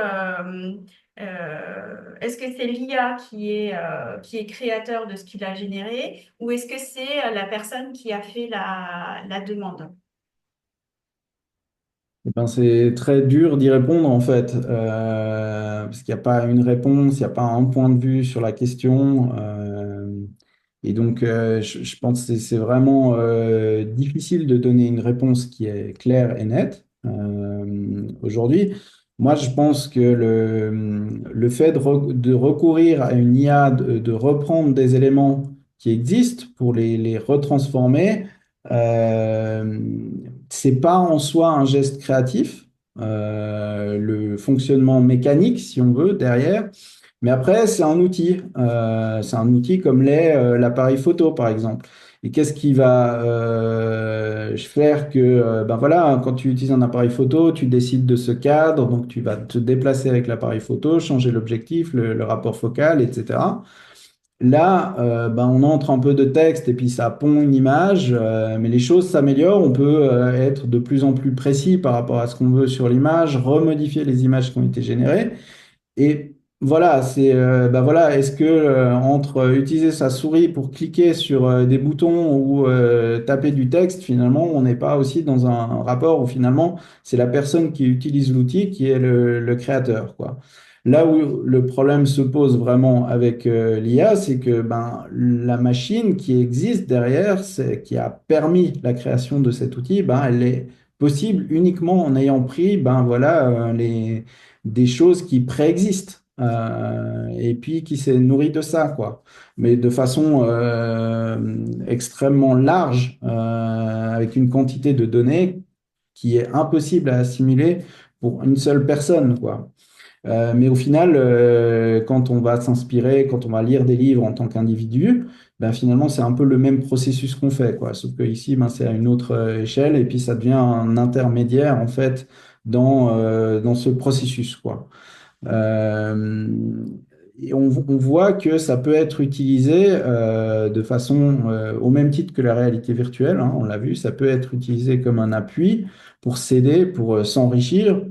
c'est l'IA qui est créateur de ce qu'il a généré, ou est-ce que c'est la personne qui a fait la demande? Ben, c'est très dur d'y répondre en fait, parce qu'il n'y a pas une réponse, il n'y a pas un point de vue sur la question. Et donc, je pense que c'est vraiment difficile de donner une réponse qui est claire et nette aujourd'hui. Moi, je pense que le fait de recourir à une IA, de reprendre des éléments qui existent pour les retransformer, euh, c'est pas en soi un geste créatif, le fonctionnement mécanique, si on veut, derrière. Mais après, c'est un outil. C'est un outil comme l'est l'appareil photo, par exemple. Et qu'est-ce qui va faire que, ben voilà, quand tu utilises un appareil photo, tu décides de ce cadre, donc tu vas te déplacer avec l'appareil photo, changer l'objectif, le rapport focal, etc. Là, ben, on entre un peu de texte et puis ça pond une image, mais les choses s'améliorent. On peut être de plus en plus précis par rapport à ce qu'on veut sur l'image, remodifier les images qui ont été générées. Et voilà, ben voilà, est-ce que entre utiliser sa souris pour cliquer sur des boutons ou taper du texte, finalement, on n'est pas aussi dans un rapport où finalement c'est la personne qui utilise l'outil qui est le créateur, quoi. Là où le problème se pose vraiment avec l'IA, c'est que ben, la machine qui existe derrière, qui a permis la création de cet outil, ben, elle est possible uniquement en ayant pris ben, voilà, des choses qui préexistent et puis qui s'est nourri de ça, quoi. Mais de façon extrêmement large, avec une quantité de données qui est impossible à assimiler pour une seule personne, quoi. Mais au final, quand on va s'inspirer, quand on va lire des livres en tant qu'individu, ben finalement, c'est un peu le même processus qu'on fait, quoi. Sauf que ici, ben, c'est à une autre échelle et puis ça devient un intermédiaire, en fait, dans ce processus, quoi. Euh, et on voit que ça peut être utilisé de façon, au même titre que la réalité virtuelle, hein, on l'a vu, ça peut être utilisé comme un appui pour s'aider, pour s'enrichir.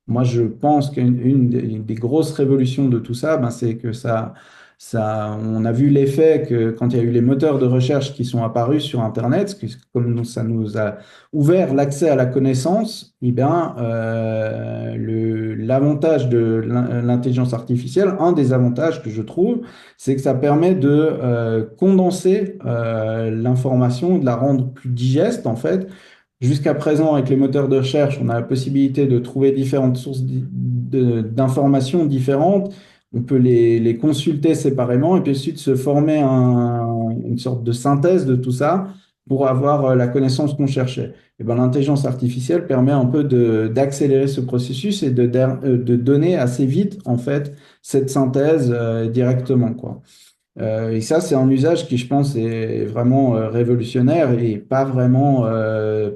Moi, je pense qu'une des grosses révolutions de tout ça, ben, c'est que on a vu l'effet que quand il y a eu les moteurs de recherche qui sont apparus sur Internet, comme ça nous a ouvert l'accès à la connaissance, eh bien, l'avantage de l'intelligence artificielle, un des avantages que je trouve, c'est que ça permet de condenser l'information, de la rendre plus digeste, en fait. Jusqu'à présent, avec les moteurs de recherche, on a la possibilité de trouver différentes sources d'informations différentes. On peut les consulter séparément et puis ensuite se former une sorte de synthèse de tout ça pour avoir la connaissance qu'on cherchait. Et ben, l'intelligence artificielle permet un peu d'accélérer ce processus et de donner assez vite, en fait, cette synthèse directement, quoi. Et ça, c'est un usage qui, je pense, est vraiment révolutionnaire et pas vraiment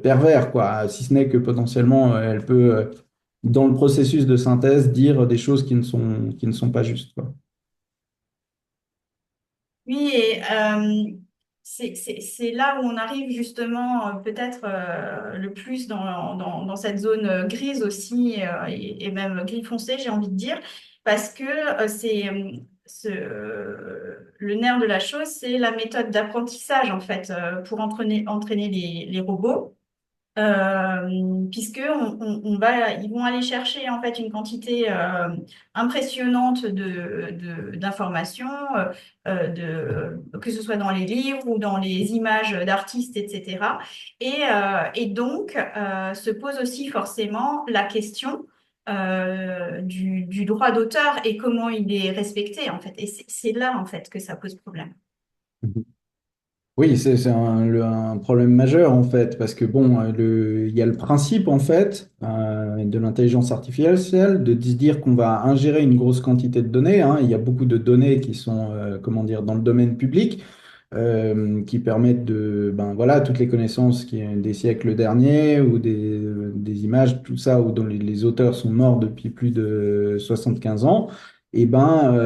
pervers, quoi. Si ce n'est que potentiellement, elle peut, dans le processus de synthèse, dire des choses qui ne sont pas justes, quoi. Oui, et c'est là où on arrive justement peut-être le plus dans cette zone grise aussi et même gris foncé, j'ai envie de dire, parce que le nerf de la chose, c'est la méthode d'apprentissage en fait pour entraîner les robots. Puisque ils vont aller chercher en fait une quantité impressionnante d'informations, que ce soit dans les livres ou dans les images d'artistes, etc. Et donc, se pose aussi forcément la question du droit d'auteur et comment il est respecté en fait. Et c'est là en fait que ça pose problème. Oui, c'est un problème majeur en fait, parce que bon, il y a le principe en fait de l'intelligence artificielle de se dire qu'on va ingérer une grosse quantité de données, hein. Il y a beaucoup de données qui sont, comment dire, dans le domaine public, qui permettent ben voilà, toutes les connaissances des siècles derniers ou des images, tout ça, où dont les auteurs sont morts depuis plus de 75 ans. Et ben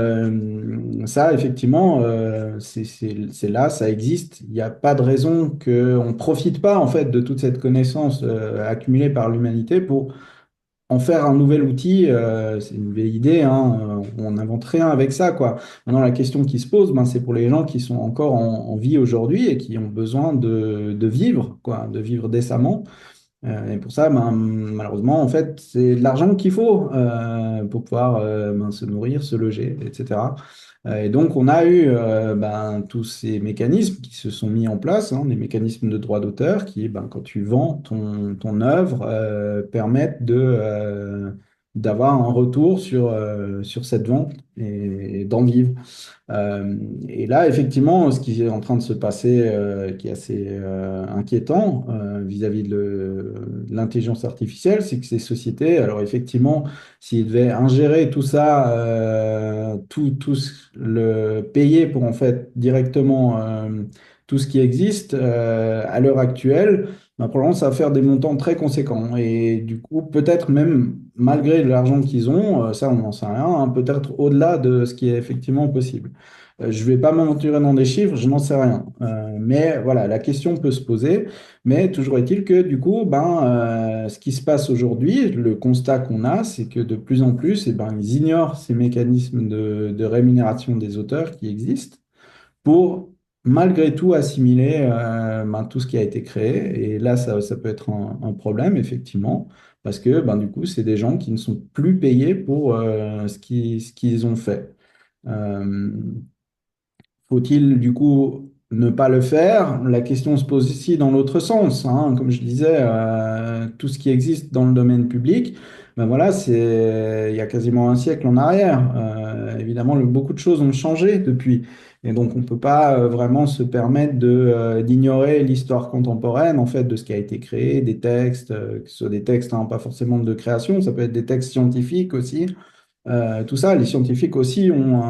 ça, effectivement, c'est là, ça existe. Il n'y a pas de raison qu'on ne profite pas en fait de toute cette connaissance accumulée par l'humanité pour en faire un nouvel outil. C'est une vieille idée, hein, on n'invente rien avec ça, quoi. Maintenant, la question qui se pose, ben, c'est pour les gens qui sont encore en vie aujourd'hui et qui ont besoin de vivre, quoi, de vivre décemment. Et pour ça, ben, malheureusement, en fait, c'est de l'argent qu'il faut pour pouvoir ben, se nourrir, se loger, etc. Et donc, on a eu ben, tous ces mécanismes qui se sont mis en place, hein, des mécanismes de droit d'auteur qui, ben, quand tu vends ton œuvre, permettent d'avoir un retour sur cette vente et d'en vivre. Et là, effectivement, ce qui est en train de se passer, qui est assez inquiétant vis-à-vis de l'intelligence artificielle, c'est que ces sociétés, alors effectivement, s'ils devaient ingérer tout ça, le payer pour en fait directement tout ce qui existe à l'heure actuelle, ben, probablement ça va faire des montants très conséquents. Et du coup, peut-être même malgré l'argent qu'ils ont, ça on n'en sait rien, hein, peut-être au-delà de ce qui est effectivement possible. Je ne vais pas m'aventurer dans des chiffres, je n'en sais rien. Mais voilà, la question peut se poser. Mais toujours est-il que du coup, ben, ce qui se passe aujourd'hui, le constat qu'on a, c'est que de plus en plus, eh ben, ils ignorent ces mécanismes de rémunération des auteurs qui existent pour malgré tout assimiler ben, tout ce qui a été créé. Et là, ça peut être un problème, effectivement, parce que ben, du coup, c'est des gens qui ne sont plus payés pour ce qu'ils ont fait. Euh, Faut-il du coup ne pas le faire? La question se pose ici dans l'autre sens, hein. Comme je disais, tout ce qui existe dans le domaine public, ben voilà, c'est il y a quasiment un siècle en arrière. Évidemment, beaucoup de choses ont changé depuis. Et donc, on ne peut pas vraiment se permettre d'ignorer l'histoire contemporaine, en fait, de ce qui a été créé, des textes, que ce soit des textes, hein, pas forcément de création, ça peut être des textes scientifiques aussi. Tout ça, les scientifiques aussi ont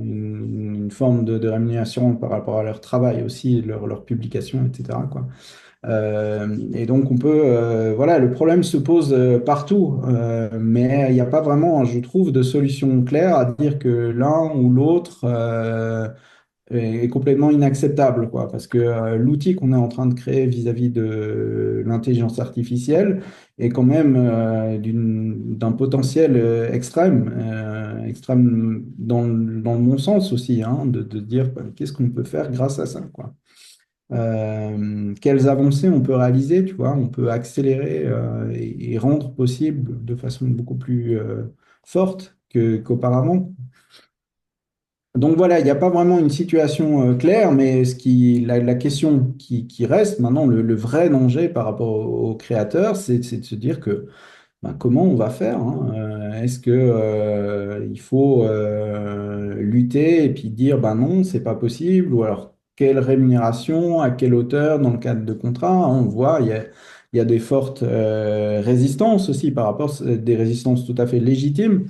une forme de rémunération par rapport à leur travail aussi, leur publication, etc., quoi. Et donc on peut, voilà, le problème se pose partout, mais il n'y a pas vraiment, je trouve, de solution claire à dire que l'un ou l'autre est complètement inacceptable, quoi, parce que l'outil qu'on est en train de créer vis-à-vis de l'intelligence artificielle est quand même d'un potentiel extrême dans le bon sens aussi, hein, de dire bah, qu'est-ce qu'on peut faire grâce à ça, quoi. Quelles avancées on peut réaliser, tu vois, on peut accélérer et rendre possible de façon beaucoup plus forte qu'auparavant. Donc voilà, il n'y a pas vraiment une situation claire, mais la question qui reste maintenant, le vrai danger par rapport aux créateurs, c'est de se dire que ben, comment on va faire, hein est-ce que, il faut lutter et puis dire ben non, c'est pas possible, ou alors quelle rémunération, à quelle hauteur dans le cadre de contrats, hein, on voit, il y a des fortes résistances aussi par rapport, des résistances tout à fait légitimes.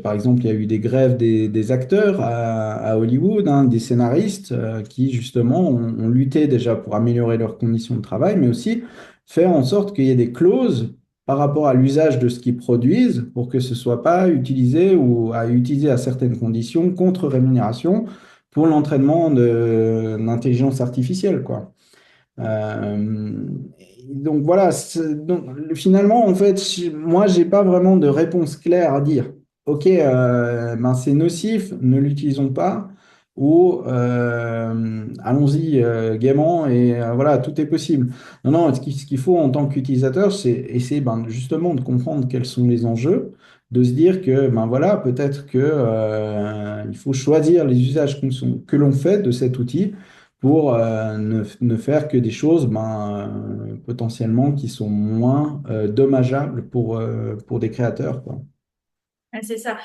Par exemple, il y a eu des grèves des acteurs à Hollywood, hein, des scénaristes qui justement ont lutté déjà pour améliorer leurs conditions de travail, mais aussi faire en sorte qu'il y ait des clauses par rapport à l'usage de ce qu'ils produisent pour que ce ne soit pas utilisé ou à utiliser à certaines conditions contre rémunération pour l'entraînement de l'intelligence artificielle, quoi. Euh, donc voilà, donc, finalement, en fait, moi, j'ai pas vraiment de réponse claire à dire. Ok, ben, c'est nocif, ne l'utilisons pas, ou allons-y gaiement et voilà, tout est possible. Non, non, ce qu'il faut en tant qu'utilisateur, c'est essayer ben, justement de comprendre quels sont les enjeux, de se dire que ben voilà, peut-être que il faut choisir les usages que l'on fait de cet outil pour ne faire que des choses ben, potentiellement qui sont moins dommageables pour des créateurs, quoi. Ouais, c'est ça.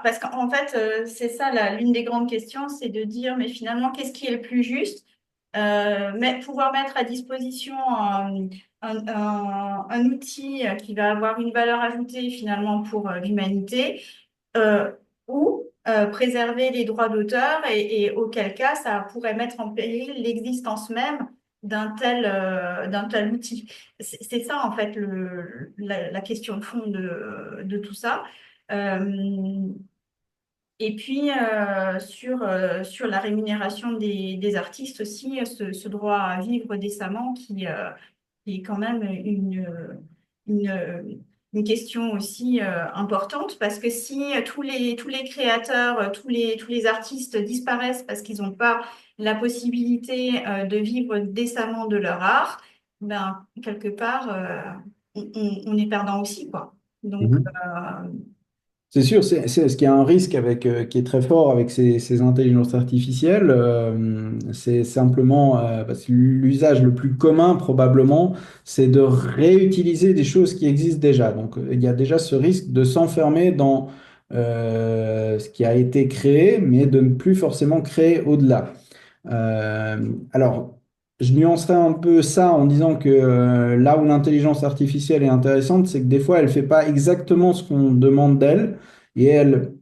Parce qu'en fait, c'est ça l'une des grandes questions, c'est de dire, mais finalement, qu'est-ce qui est le plus juste? Pouvoir mettre à disposition un outil qui va avoir une valeur ajoutée finalement pour l'humanité, euh, ou préserver les droits d'auteur et auquel cas ça pourrait mettre en péril l'existence même d'un tel outil. C'est ça en fait la question de fond de tout ça. Euh, et puis sur la rémunération des artistes aussi, ce droit à vivre décemment qui est quand même une, une question aussi importante parce que si tous les créateurs, tous les artistes disparaissent parce qu'ils n'ont pas la possibilité de vivre décemment de leur art, ben, quelque part, on est perdant aussi, quoi. Donc, Mhm. C'est sûr, c'est ce qui a un risque avec, qui est très fort avec ces intelligences artificielles, c'est simplement parce que l'usage le plus commun probablement, c'est de réutiliser des choses qui existent déjà. Donc il y a déjà ce risque de s'enfermer dans ce qui a été créé, mais de ne plus forcément créer au-delà. Alors, je nuancerais un peu ça en disant que là où l'intelligence artificielle est intéressante, c'est que des fois, elle ne fait pas exactement ce qu'on demande d'elle et elle,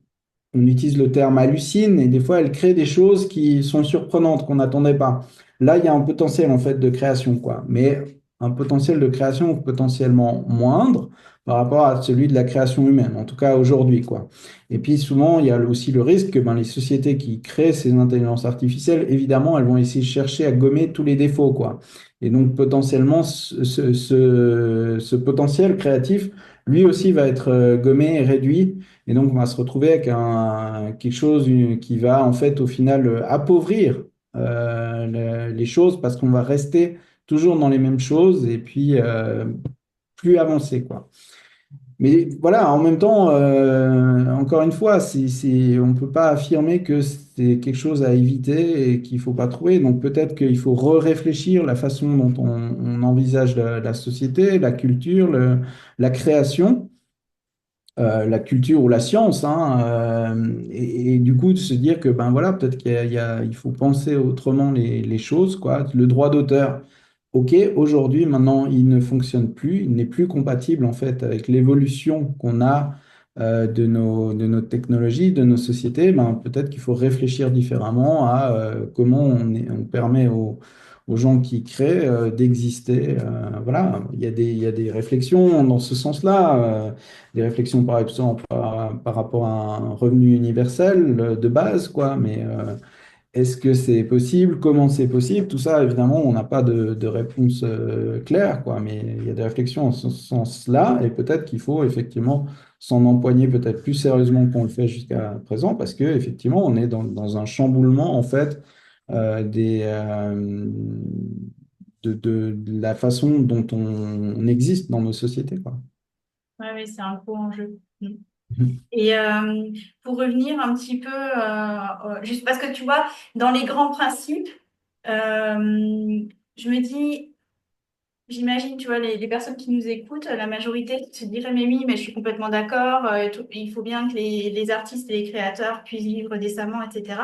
on utilise le terme hallucine et des fois, elle crée des choses qui sont surprenantes, qu'on n'attendait pas. Là, il y a un potentiel en fait de création, quoi, mais un potentiel de création potentiellement moindre par rapport à celui de la création humaine, en tout cas aujourd'hui, quoi. Et puis souvent, il y a aussi le risque que ben, les sociétés qui créent ces intelligences artificielles, évidemment, elles vont essayer de chercher à gommer tous les défauts, quoi. Et donc potentiellement, ce potentiel créatif, lui aussi, va être gommé et réduit. Et donc, on va se retrouver avec quelque chose qui va, en fait, au final, appauvrir les choses parce qu'on va rester toujours dans les mêmes choses et puis plus avancer, quoi. Mais voilà, en même temps, encore une fois, on ne peut pas affirmer que c'est quelque chose à éviter et qu'il ne faut pas trouver. Donc peut-être qu'il faut réfléchir la façon dont on envisage la société, la culture, la création, la culture ou la science, hein, et du coup de se dire que ben voilà, peut-être il faut penser autrement les choses, quoi. Le droit d'auteur, ok, aujourd'hui, maintenant, il ne fonctionne plus, il n'est plus compatible en fait avec l'évolution qu'on a de nos technologies, de nos sociétés. Ben, peut-être qu'il faut réfléchir différemment à comment on permet aux gens qui créent d'exister. Voilà, il y a des réflexions dans ce sens-là. Des réflexions par exemple par rapport à un revenu universel de base, quoi. Mais est-ce que c'est possible? Comment c'est possible? Tout ça, évidemment, on n'a pas de réponse claire, quoi. Mais il y a des réflexions en ce sens-là, et peut-être qu'il faut effectivement s'en empoigner peut-être plus sérieusement qu'on le fait jusqu'à présent, parce que effectivement, on est dans un chamboulement en fait des de la façon dont on existe dans nos sociétés, quoi. ouais, ouais, c'est un gros enjeu. Et pour revenir un petit peu, juste parce que tu vois, dans les grands principes, je me dis, j'imagine, tu vois, les personnes qui nous écoutent, la majorité se dirait, mais oui, mais je suis complètement d'accord, il faut bien que les artistes et les créateurs puissent vivre décemment, etc.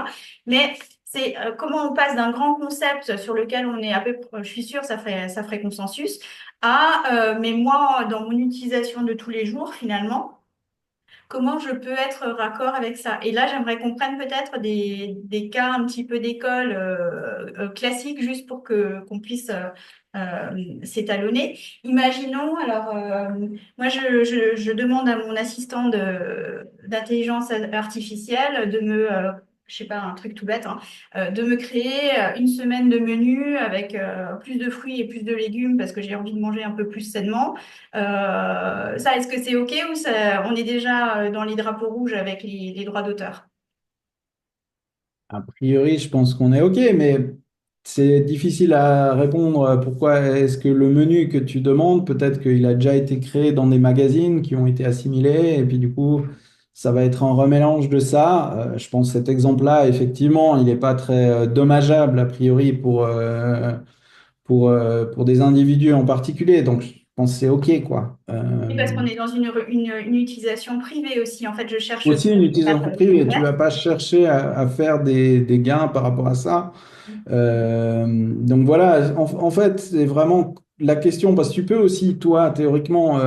Mais c'est comment on passe d'un grand concept sur lequel on est à peu près, je suis sûre, ça ferait consensus, à, mais moi, dans mon utilisation de tous les jours, finalement, comment je peux être raccord avec ça? Et là, j'aimerais qu'on prenne peut-être des cas un petit peu d'école classiques, juste pour que qu'on puisse s'étalonner. Imaginons, alors, moi, je demande à mon assistant d'intelligence artificielle de me, je sais pas, un truc tout bête, hein, de me créer une semaine de menu avec plus de fruits et plus de légumes parce que j'ai envie de manger un peu plus sainement. Ça, est-ce que c'est OK ou on est déjà dans les drapeaux rouges avec les droits d'auteur? A priori, je pense qu'on est OK, mais c'est difficile à répondre. Pourquoi est-ce que le menu que tu demandes, peut-être qu'il a déjà été créé dans des magazines qui ont été assimilés, et puis du coup, ça va être un remélange de ça. Je pense que cet exemple-là, effectivement, il n'est pas très dommageable, a priori, pour des individus en particulier. Donc, je pense que c'est OK, quoi. Oui, parce qu'on est dans une utilisation privée aussi. En fait, je cherche Aussi pas une à faire utilisation privée. Tu vas pas chercher à faire des gains par rapport à ça. Donc voilà, en fait, c'est vraiment la question, parce que tu peux aussi, toi, théoriquement,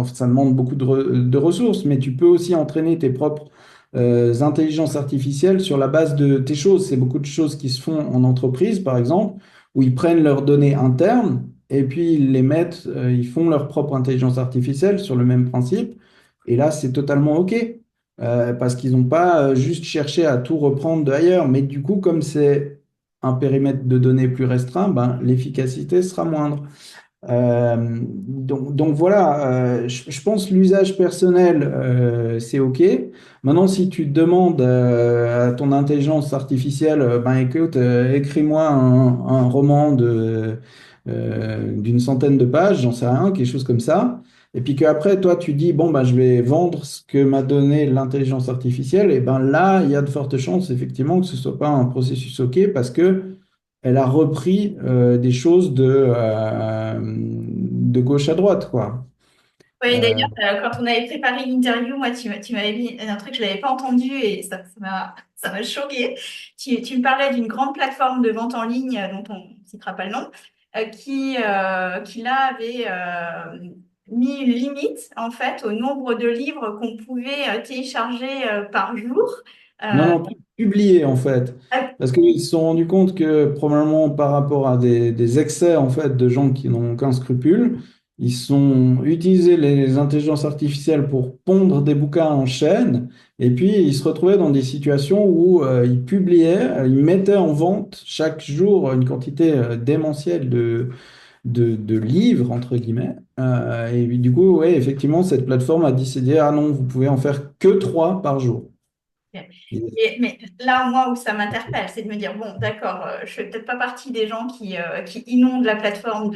ça demande beaucoup de ressources, mais tu peux aussi entraîner tes propres intelligences artificielles sur la base de tes choses. C'est beaucoup de choses qui se font en entreprise, par exemple, où ils prennent leurs données internes et puis ils les mettent, ils font leur propre intelligence artificielle sur le même principe. Et là, c'est totalement OK. Parce qu'ils n'ont pas juste cherché à tout reprendre de ailleurs. Mais du coup, comme c'est un périmètre de données plus restreint, ben, l'efficacité sera moindre. Donc voilà, je pense que l'usage personnel, c'est OK. Maintenant, si tu demandes à ton intelligence artificielle, ben écoute, écris-moi un roman d'une centaine de pages, j'en sais rien, quelque chose comme ça. Et puis qu'après, toi, tu dis, bon, bah, je vais vendre ce que m'a donné l'intelligence artificielle. Et ben là, il y a de fortes chances, effectivement, que ce soit pas un processus OK parce que elle a repris des choses de gauche à droite, quoi. Oui, Euh, d'ailleurs, quand on avait préparé l'interview, moi, tu m'avais dit un truc que je n'avais pas entendu et ça m'a choqué. Tu me parlais d'une grande plateforme de vente en ligne dont on ne citera pas le nom, qui là avait mis une limite en fait au nombre de livres qu'on pouvait télécharger par jour. Non, Euh, non, publié en fait. ah, Parce qu'ils se sont rendus compte que probablement par rapport à des excès en fait de gens qui n'ont aucun scrupule, ils sont utilisé les intelligences artificielles pour pondre des bouquins en chaîne et puis ils se retrouvaient dans des situations où ils publiaient, ils mettaient en vente chaque jour une quantité démentielle de livres entre guillemets. Et puis, du coup, ouais, effectivement, cette plateforme a décidé, ah non, vous pouvez en faire que 3 par jour. mais là, moi, où ça m'interpelle, c'est de me dire, bon, d'accord, je fais peut-être pas partie des gens qui inondent la plateforme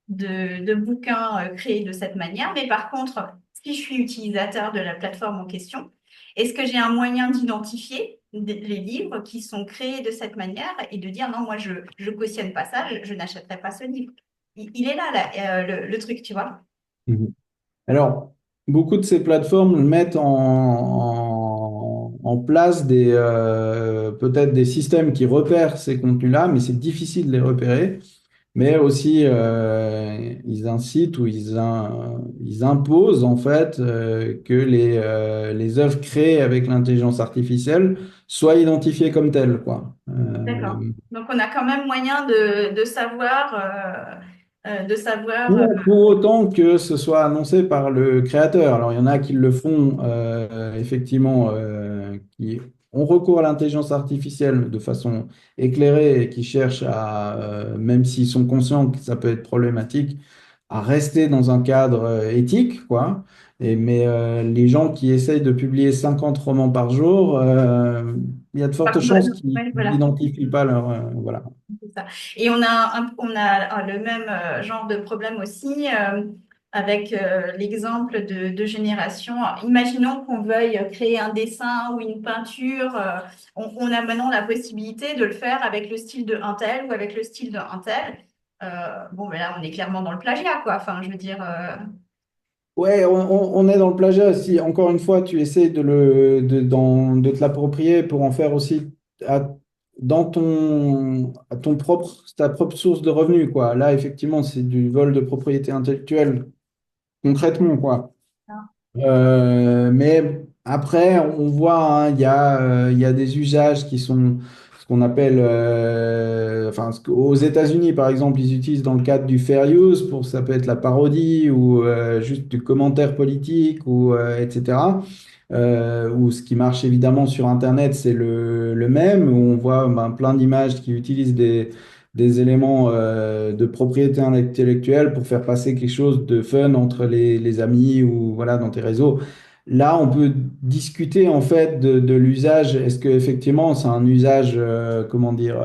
de bouquins créés de cette manière, mais par contre, si je suis utilisateur de la plateforme en question, est-ce que j'ai un moyen d'identifier les livres qui sont créés de cette manière et de dire, non, moi, je cautionne pas ça, je n'achèterai pas ce livre. Il est là, le truc, tu vois. Mhm. Alors, beaucoup de ces plateformes mettent en place peut-être des systèmes qui repèrent ces contenus-là, mais c'est difficile de les repérer. Mais aussi, ils incitent ou ils imposent en fait que les œuvres créées avec l'intelligence artificielle soient identifiées comme telles, quoi. D'accord. Donc, on a quand même moyen de savoir, de savoir. Pour autant que ce soit annoncé par le créateur. Alors, il y en a qui le font effectivement, qui ont recours à l'intelligence artificielle de façon éclairée et qui cherchent à, même s'ils sont conscients que ça peut être problématique, à rester dans un cadre éthique, quoi. Mais les gens qui essayent de publier 50 romans par jour, il y a de fortes chances qu'ils Ouais, voilà. n'identifient pas leur... voilà. C'est ça. Et on a le même genre de problème aussi avec l'exemple de génération. Imaginons qu'on veuille créer un dessin ou une peinture. On a maintenant la possibilité de le faire avec le style de un tel ou avec le style de un tel. Bon, mais là, on est clairement dans le plagiat, quoi. Enfin, je veux dire, Ouais, on est dans le plagiat. Si encore une fois tu essaies de te l'approprier pour en faire aussi à, dans ta propre source de revenus, quoi. Là, effectivement, c'est du vol de propriété intellectuelle concrètement, quoi. Mais après, on voit, hein, il y a des usages qui sont ce qu'on appelle, enfin, aux États-Unis, par exemple, ils utilisent dans le cadre du fair use, pour, ça peut être la parodie ou juste du commentaire politique, ou, etc. Ou ce qui marche évidemment sur Internet, c'est le même, où on voit ben, plein d'images qui utilisent des éléments de propriété intellectuelle pour faire passer quelque chose de fun entre les amis ou voilà, dans tes réseaux. Là, on peut discuter en fait de l'usage. Est-ce que effectivement c'est un usage, comment dire,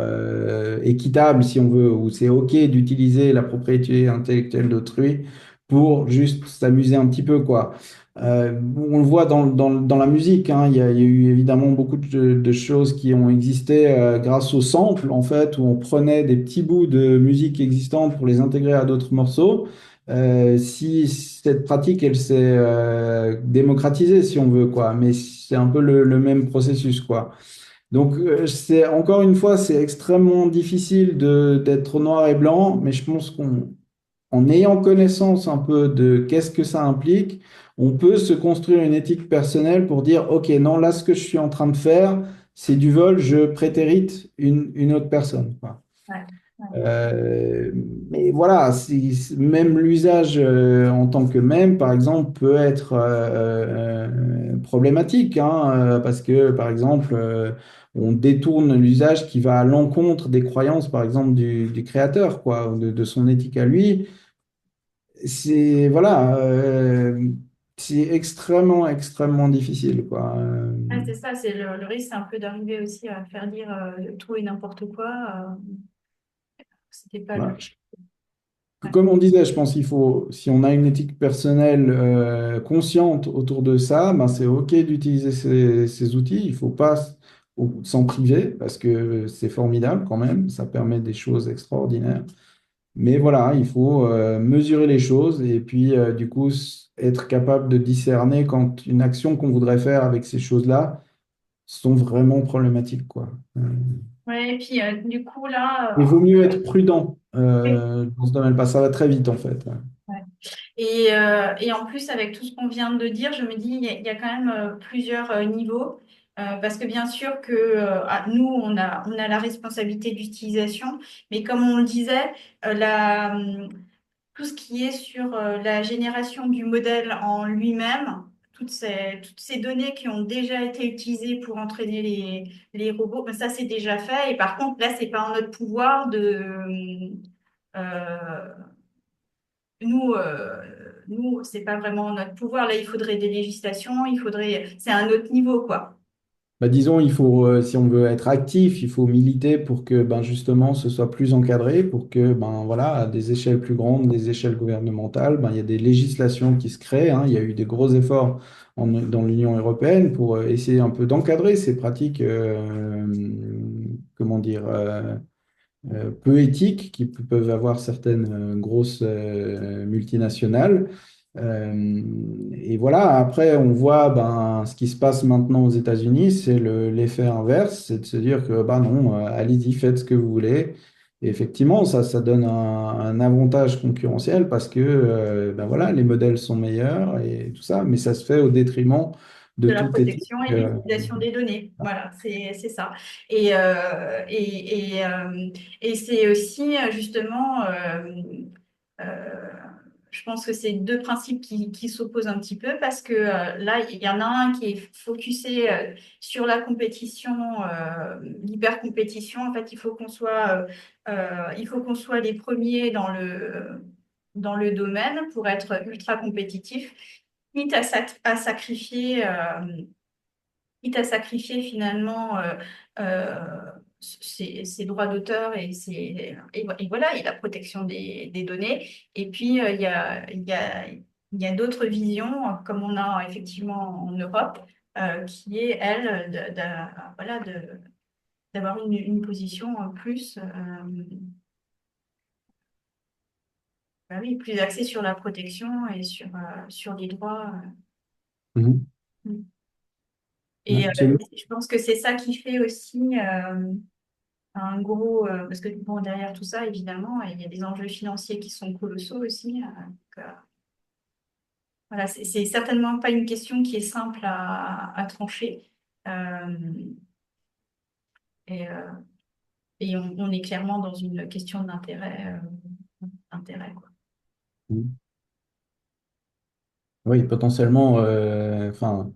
équitable si on veut, ou c'est OK d'utiliser la propriété intellectuelle d'autrui pour juste s'amuser un petit peu, quoi. On le voit dans la musique, hein, il y a eu évidemment beaucoup de choses qui ont existé grâce au sample, en fait, où on prenait des petits bouts de musique existante pour les intégrer à d'autres morceaux. Si cette pratique, elle s'est démocratisée, si on veut, quoi, mais c'est un peu le même processus, quoi. Donc, c'est encore une fois, c'est extrêmement difficile d'être noir et blanc, mais je pense en ayant connaissance un peu de qu'est-ce que ça implique, on peut se construire une éthique personnelle pour dire, OK, non, là, ce que je suis en train de faire, c'est du vol, je prétérite une autre personne, quoi. ouais, ouais. Euh, mais voilà, même l'usage en tant que même, par exemple, peut être problématique, hein, parce que, par exemple, on détourne l'usage qui va à l'encontre des croyances, par exemple, du créateur, quoi, de son éthique à lui. C'est voilà, c'est extrêmement, extrêmement difficile, quoi. Ah, c'est ça, c'est le risque, c'est un peu d'arriver aussi à faire dire tout et n'importe quoi. C'était pas le. Voilà. Ouais. comme on disait, je pense qu'il faut, si on a une éthique personnelle consciente autour de ça, ben c'est OK d'utiliser ces outils. Il ne faut pas s'en priver parce que c'est formidable quand même. Ça permet des choses extraordinaires. Mais voilà, il faut mesurer les choses et puis du coup être capable de discerner quand une action qu'on voudrait faire avec ces choses-là sont vraiment problématiques, quoi. Ouais, et puis du coup Il là, vaut mieux être prudent oui. dans ce domaine, parce que ça va très vite en fait. Ouais. Et en plus, avec tout ce qu'on vient de dire, je me dis, il y a quand même plusieurs niveaux. Parce que bien sûr que nous, on a la responsabilité d'utilisation, mais comme on le disait, tout ce qui est sur la génération du modèle en lui-même, toutes ces données qui ont déjà été utilisées pour entraîner les robots, ben ça c'est déjà fait. Et par contre, là, c'est pas en notre pouvoir euh, nous, c'est pas vraiment notre pouvoir. Là, il faudrait des législations, c'est un autre niveau, quoi. Bah, disons, il faut, si on veut être actif, il faut militer pour que ben, justement ce soit plus encadré, pour que ben, voilà, à des échelles plus grandes, des échelles gouvernementales, ben, il y a des législations qui se créent, hein. Il y a eu des gros efforts dans l'Union européenne pour essayer un peu d'encadrer ces pratiques, comment dire, peu éthiques peuvent avoir certaines grosses multinationales. Et voilà, après, on voit ben, ce qui se passe maintenant aux États-Unis, c'est l'effet inverse, c'est de se dire que bah non, allez-y, faites ce que vous voulez. Et effectivement, ça donne un avantage concurrentiel parce que ben voilà, les modèles sont meilleurs et tout ça, mais ça se fait au détriment de De la toute éthique. protection et de l'utilisation des données. Voilà, c'est ça. Et, et c'est aussi justement, euh, je pense que c'est deux principes qui s'opposent un petit peu parce que là, il y en a un qui est focusé sur la compétition, l'hyper-compétition. En fait, il faut qu'on soit les premiers dans le domaine pour être ultra compétitif, quitte à sacrifier. Quitte à sacrifier finalement ses droits d'auteur et voilà, et la protection des données. Et puis, il y a d'autres visions, comme on a effectivement en Europe, qui est, elle, voilà, d'avoir une position en plus, bah oui, plus axée sur la protection et sur les droits. Mhm. Et Absolument. je pense que c'est ça qui fait aussi un gros, parce que bon, derrière tout ça, évidemment, il y a des enjeux financiers qui sont colossaux aussi. Donc, voilà, c'est certainement pas une question qui est simple à trancher. Euh, et et on est clairement dans une question d'intérêt, quoi. Mhm. Oui, potentiellement, enfin.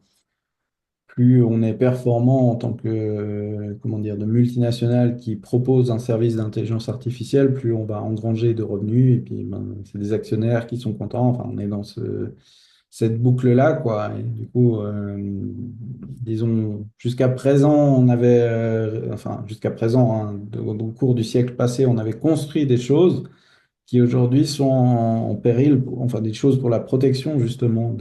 Plus on est performant en tant que, comment dire, de multinationale qui propose un service d'intelligence artificielle, plus on va engranger de revenus. Et puis, ben, c'est des actionnaires qui sont contents. Enfin, on est dans cette boucle-là, quoi. Et du coup, disons, jusqu'à présent, on avait, enfin, jusqu'à présent, hein, au cours du siècle passé, on avait construit des choses qui aujourd'hui sont en péril, enfin, des choses pour la protection, justement,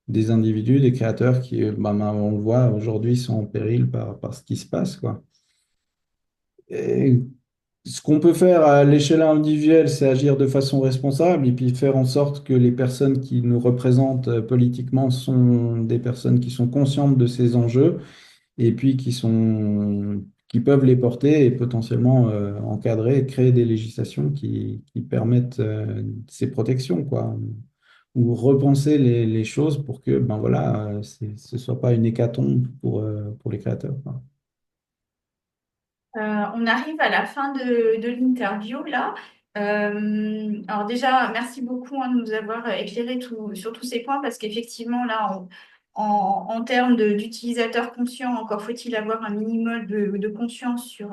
des individus, des créateurs qui, on le voit aujourd'hui, sont en péril par ce qui se passe, quoi. Et ce qu'on peut faire à l'échelle individuelle, c'est agir de façon responsable et puis faire en sorte que les personnes qui nous représentent politiquement sont des personnes qui sont conscientes de ces enjeux et puis qui peuvent les porter et potentiellement encadrer, créer des législations qui permettent ces protections, quoi, ou repenser les choses pour que ben voilà, ce soit pas une hécatombe pour les créateurs, quoi. On arrive à la fin de l'interview là. Alors déjà, merci beaucoup de nous avoir éclairé sur tous ces points parce qu'effectivement là, en termes d'utilisateurs conscients, encore faut-il avoir un minimum de conscience sur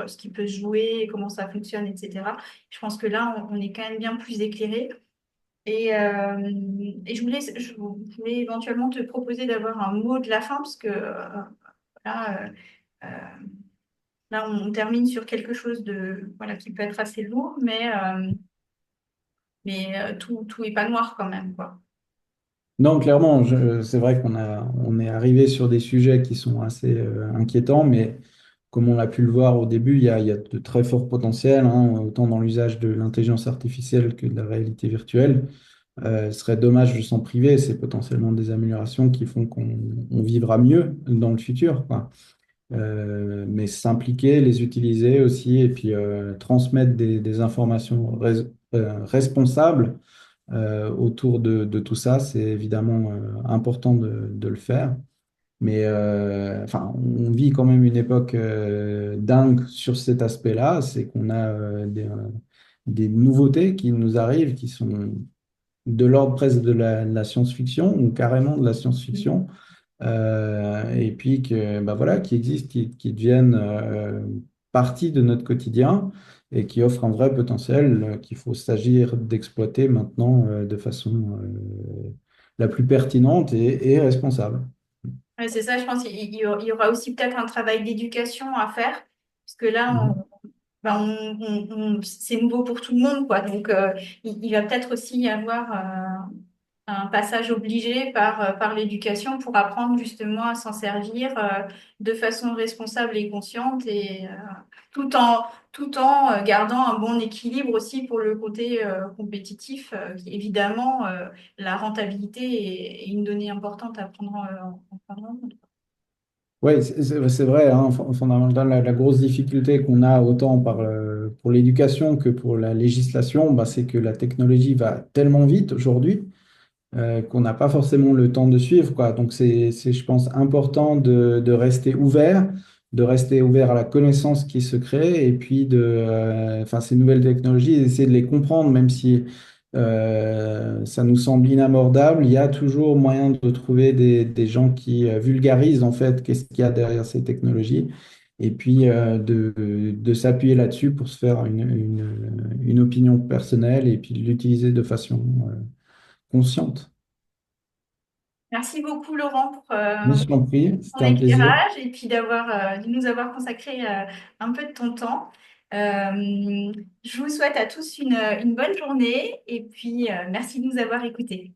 ce qui peut se jouer, comment ça fonctionne, etc. Je pense que là, on est quand même bien plus éclairé. Et je voulais éventuellement te proposer d'avoir un mot de la fin parce que là, euh, là, on termine sur quelque chose de, voilà, qui peut être assez lourd, mais mais tout est pas noir quand même, quoi. Non, clairement, c'est vrai on est arrivé sur des sujets qui sont assez inquiétants, mais comme on l'a pu le voir au début, il y a de très forts potentiels, hein, autant dans l'usage de l'intelligence artificielle que de la réalité virtuelle. Ce serait dommage de s'en priver, c'est potentiellement des améliorations qui font on vivra mieux dans le futur, quoi. Mais s'impliquer, les utiliser aussi, et puis transmettre des informations responsables autour de tout ça, c'est évidemment important de le faire. Mais enfin, on vit quand même une époque dingue sur cet aspect-là, c'est qu'on a des nouveautés qui nous arrivent, qui sont de l'ordre presque de la science-fiction, ou carrément de la science-fiction, et puis que, bah voilà, qui existent, qui deviennent partie de notre quotidien et qui offrent un vrai potentiel qu'il faut s'agir d'exploiter maintenant de façon la plus pertinente et responsable. Ouais, c'est ça, je pense qu'il y aura aussi peut-être un travail d'éducation à faire, parce que là, Mhm. ben, c'est nouveau pour tout le monde, quoi. Donc, il va peut-être aussi y avoir un passage obligé par l'éducation pour apprendre justement à s'en servir de façon responsable et consciente, et tout en gardant un bon équilibre aussi pour le côté compétitif. Évidemment, la rentabilité est une donnée importante à prendre en prendre en compte. Oui, c'est vrai, hein, fondamentalement, la grosse difficulté qu'on a autant pour l'éducation que pour la législation, bah, c'est que la technologie va tellement vite aujourd'hui qu'on n'a pas forcément le temps de suivre, quoi. Donc je pense, important de rester de rester ouvert à la connaissance qui se crée et puis enfin, ces nouvelles technologies, essayer de les comprendre, même si ça nous semble inabordable. Il y a toujours moyen de trouver des gens qui vulgarisent en fait qu'est-ce qu'il y a derrière ces technologies. Et puis de s'appuyer là-dessus pour se faire une opinion personnelle et puis de l'utiliser de façon consciente. Merci beaucoup, Laurent, pour Mais je t'en prie, ton c'était un plaisir. éclairage et puis de nous avoir consacré un peu de ton temps. Je vous souhaite à tous une bonne journée et puis merci de nous avoir écoutés.